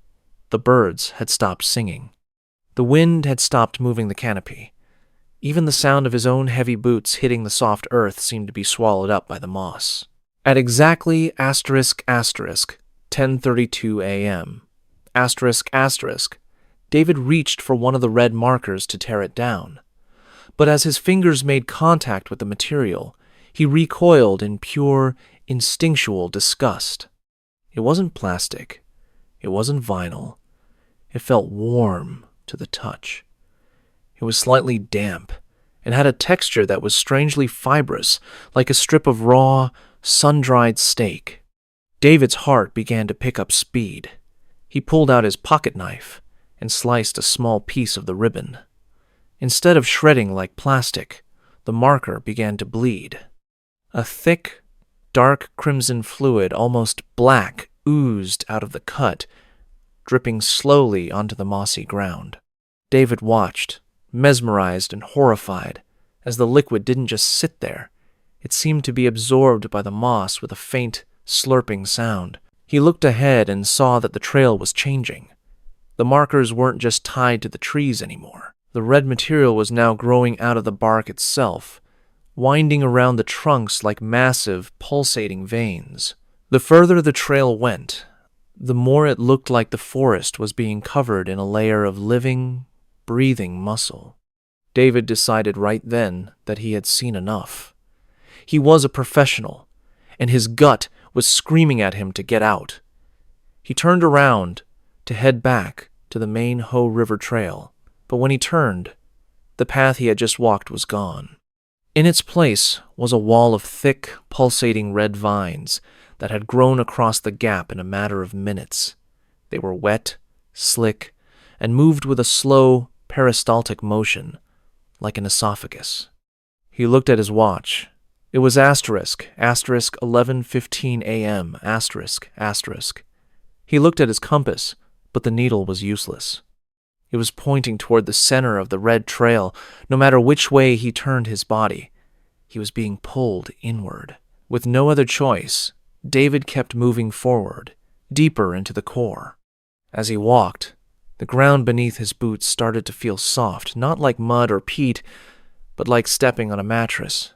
The birds had stopped singing. The wind had stopped moving the canopy. Even the sound of his own heavy boots hitting the soft earth seemed to be swallowed up by the moss. At exactly **10:32 a.m., David reached for one of the red markers to tear it down. But as his fingers made contact with the material, he recoiled in pure, instinctual disgust. It wasn't plastic. It wasn't vinyl. It felt warm to the touch. It was slightly damp and had a texture that was strangely fibrous, like a strip of raw, sun-dried steak. David's heart began to pick up speed. He pulled out his pocket knife and sliced a small piece of the ribbon. Instead of shredding like plastic, the marker began to bleed. A thick, dark crimson fluid, almost black, oozed out of the cut, dripping slowly onto the mossy ground. David watched, mesmerized and horrified, as the liquid didn't just sit there. It seemed to be absorbed by the moss with a faint, slurping sound. He looked ahead and saw that the trail was changing. The markers weren't just tied to the trees anymore. The red material was now growing out of the bark itself, winding around the trunks like massive, pulsating veins. The further the trail went, the more it looked like the forest was being covered in a layer of living, breathing muscle. David decided right then that he had seen enough. He was a professional, and his gut was screaming at him to get out. He turned around to head back to the main Ho River Trail, but when he turned, the path he had just walked was gone. In its place was a wall of thick, pulsating red vines that had grown across the gap in a matter of minutes. They were wet, slick, and moved with a slow, peristaltic motion, like an esophagus. He looked at his watch. It was asterisk 11:15 a.m. asterisk. He looked at his compass, but the needle was useless. It was pointing toward the center of the red trail. No matter which way he turned his body, he was being pulled inward. With no other choice, David kept moving forward, deeper into the core. As he walked, the ground beneath his boots started to feel soft, not like mud or peat, but like stepping on a mattress.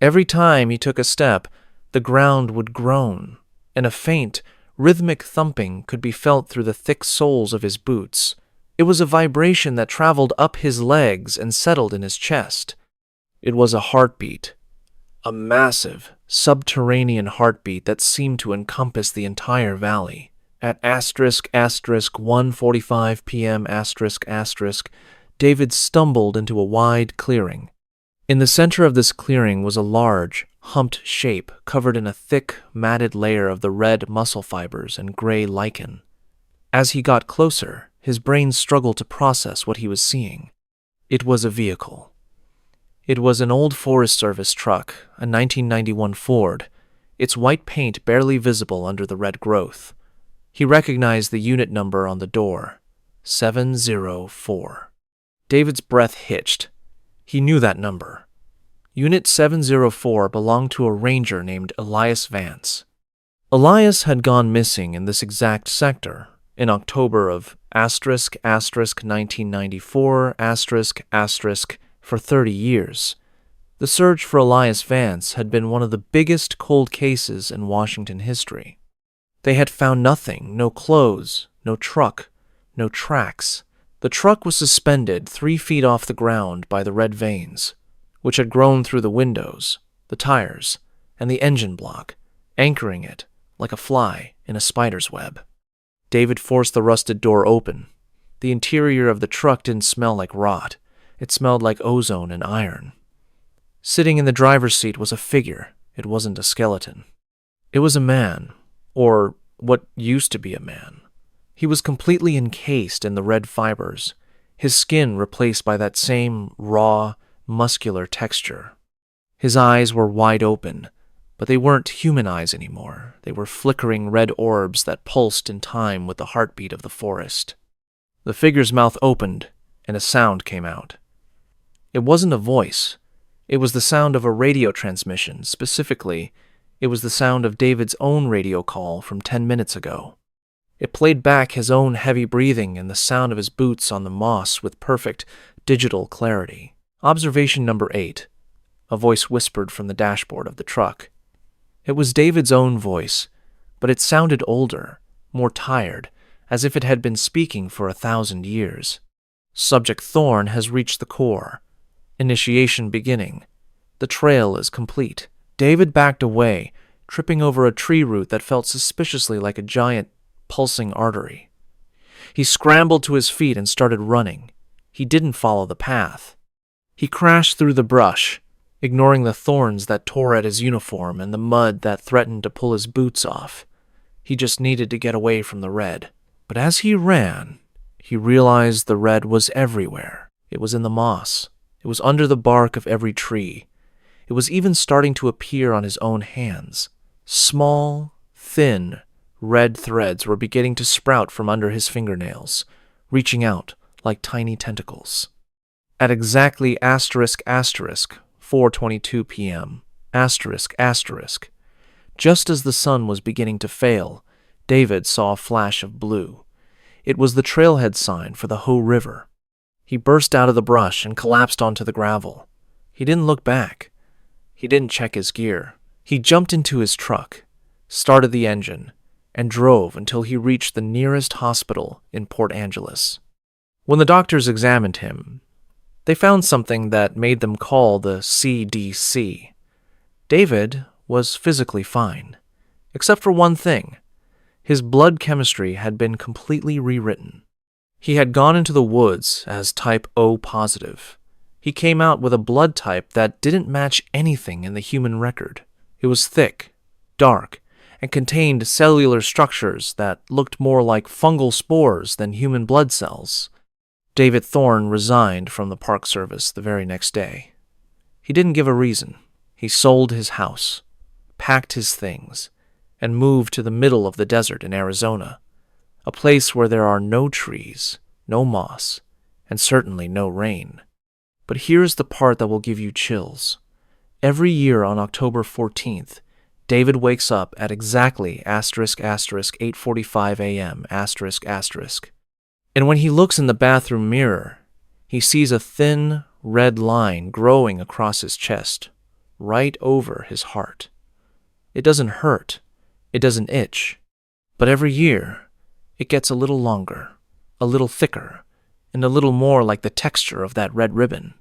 Every time he took a step, the ground would groan, and a faint, rhythmic thumping could be felt through the thick soles of his boots. It was a vibration that traveled up his legs and settled in his chest. It was a heartbeat, a massive, subterranean heartbeat that seemed to encompass the entire valley. At asterisk 1:45 p.m. asterisk, David stumbled into a wide clearing. In the center of this clearing was a large, humped shape covered in a thick, matted layer of the red muscle fibers and gray lichen. As he got closer, his brain struggled to process what he was seeing. It was a vehicle. It was an old Forest Service truck, a 1991 Ford, its white paint barely visible under the red growth. He recognized the unit number on the door, 704. David's breath hitched. He knew that number. Unit 704 belonged to a ranger named Elias Vance. Elias had gone missing in this exact sector in October of asterisk 1994 for 30 years. The search for Elias Vance had been one of the biggest cold cases in Washington history. They had found nothing, no clothes, no truck, no tracks. The truck was suspended 3 feet off the ground by the red veins, which had grown through the windows, the tires, and the engine block, anchoring it like a fly in a spider's web. David forced the rusted door open. The interior of the truck didn't smell like rot. It smelled like ozone and iron. Sitting in the driver's seat was a figure. It wasn't a skeleton. It was a man, or what used to be a man. He was completely encased in the red fibers, his skin replaced by that same raw, muscular texture. His eyes were wide open, but they weren't human eyes anymore. They were flickering red orbs that pulsed in time with the heartbeat of the forest. The figure's mouth opened, and a sound came out. It wasn't a voice. It was the sound of a radio transmission. Specifically, it was the sound of David's own radio call from 10 minutes ago. It played back his own heavy breathing and the sound of his boots on the moss with perfect digital clarity. Observation number 8. A voice whispered from the dashboard of the truck. It was David's own voice, but it sounded older, more tired, as if it had been speaking for 1,000 years. Subject Thorn has reached the core. Initiation beginning. The trail is complete. David backed away, tripping over a tree root that felt suspiciously like a giant, pulsing artery. He scrambled to his feet and started running. He didn't follow the path. He crashed through the brush, ignoring the thorns that tore at his uniform and the mud that threatened to pull his boots off. He just needed to get away from the red. But as he ran, he realized the red was everywhere. It was in the moss. It was under the bark of every tree. It was even starting to appear on his own hands. Small, thin, red threads were beginning to sprout from under his fingernails, reaching out like tiny tentacles. At exactly 4:22 p.m., just as the sun was beginning to fail, David saw a flash of blue. It was the trailhead sign for the Ho River. He burst out of the brush and collapsed onto the gravel. He didn't look back. He didn't check his gear. He jumped into his truck, started the engine, and drove until he reached the nearest hospital in Port Angeles. When the doctors examined him, they found something that made them call the CDC. David was physically fine, except for one thing. His blood chemistry had been completely rewritten. He had gone into the woods as type O positive. He came out with a blood type that didn't match anything in the human record. It was thick, dark, and contained cellular structures that looked more like fungal spores than human blood cells. David Thorne resigned from the Park Service the very next day. He didn't give a reason. He sold his house, packed his things, and moved to the middle of the desert in Arizona, a place where there are no trees, no moss, and certainly no rain. But here's the part that will give you chills. Every year on October 14th, David wakes up at exactly **8:45 a.m. **. And when he looks in the bathroom mirror, he sees a thin, red line growing across his chest, right over his heart. It doesn't hurt. It doesn't itch. But every year, it gets a little longer, a little thicker, and a little more like the texture of that red ribbon.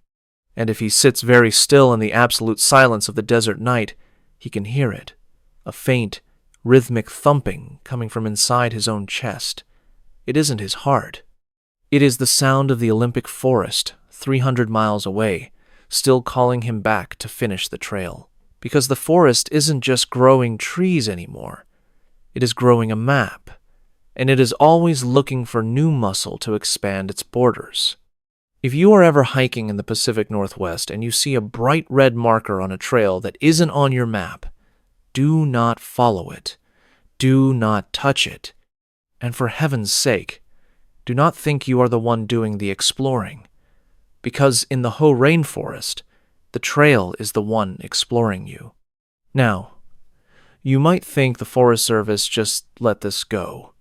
And if he sits very still in the absolute silence of the desert night, he can hear it, a faint, rhythmic thumping coming from inside his own chest. It isn't his heart. It is the sound of the Olympic forest, 300 miles away, still calling him back to finish the trail. Because the forest isn't just growing trees anymore. It is growing a map, and it is always looking for new muscle to expand its borders. If you are ever hiking in the Pacific Northwest and you see a bright red marker on a trail that isn't on your map, do not follow it. Do not touch it. And for heaven's sake, do not think you are the one doing the exploring. Because in the Ho rainforest, the trail is the one exploring you. Now, you might think the Forest Service just let this go.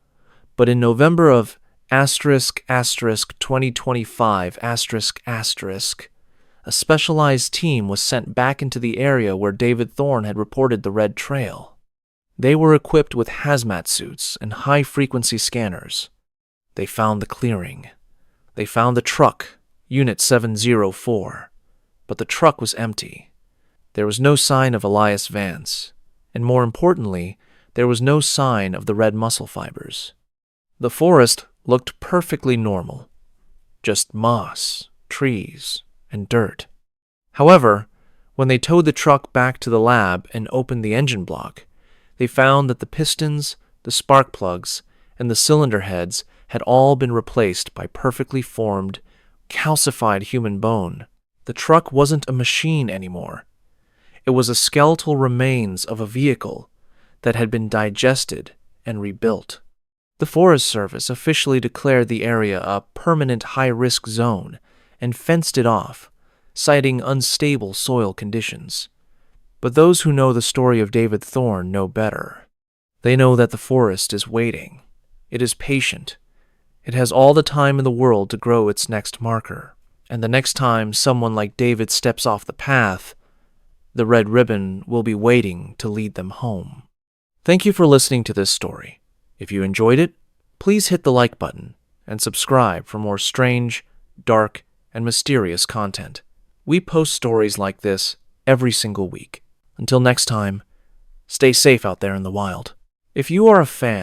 But in November of **2025**, a specialized team was sent back into the area where David Thorne had reported the red trail. They were equipped with hazmat suits and high-frequency scanners. They found the clearing. They found the truck, Unit 704. But the truck was empty. There was no sign of Elias Vance, and more importantly, there was no sign of the red muscle fibers. The forest looked perfectly normal, just moss, trees, and dirt. However, when they towed the truck back to the lab and opened the engine block, they found that the pistons, the spark plugs, and the cylinder heads had all been replaced by perfectly formed, calcified human bone. The truck wasn't a machine anymore. It was a skeletal remains of a vehicle that had been digested and rebuilt. The Forest Service officially declared the area a permanent high-risk zone and fenced it off, citing unstable soil conditions. But those who know the story of David Thorne know better. They know that the forest is waiting. It is patient. It has all the time in the world to grow its next marker. And the next time someone like David steps off the path, the red ribbon will be waiting to lead them home. Thank you for listening to this story. If you enjoyed it, please hit the like button and subscribe for more strange, dark, and mysterious content. We post stories like this every single week. Until next time, stay safe out there in the wild. If you are a fan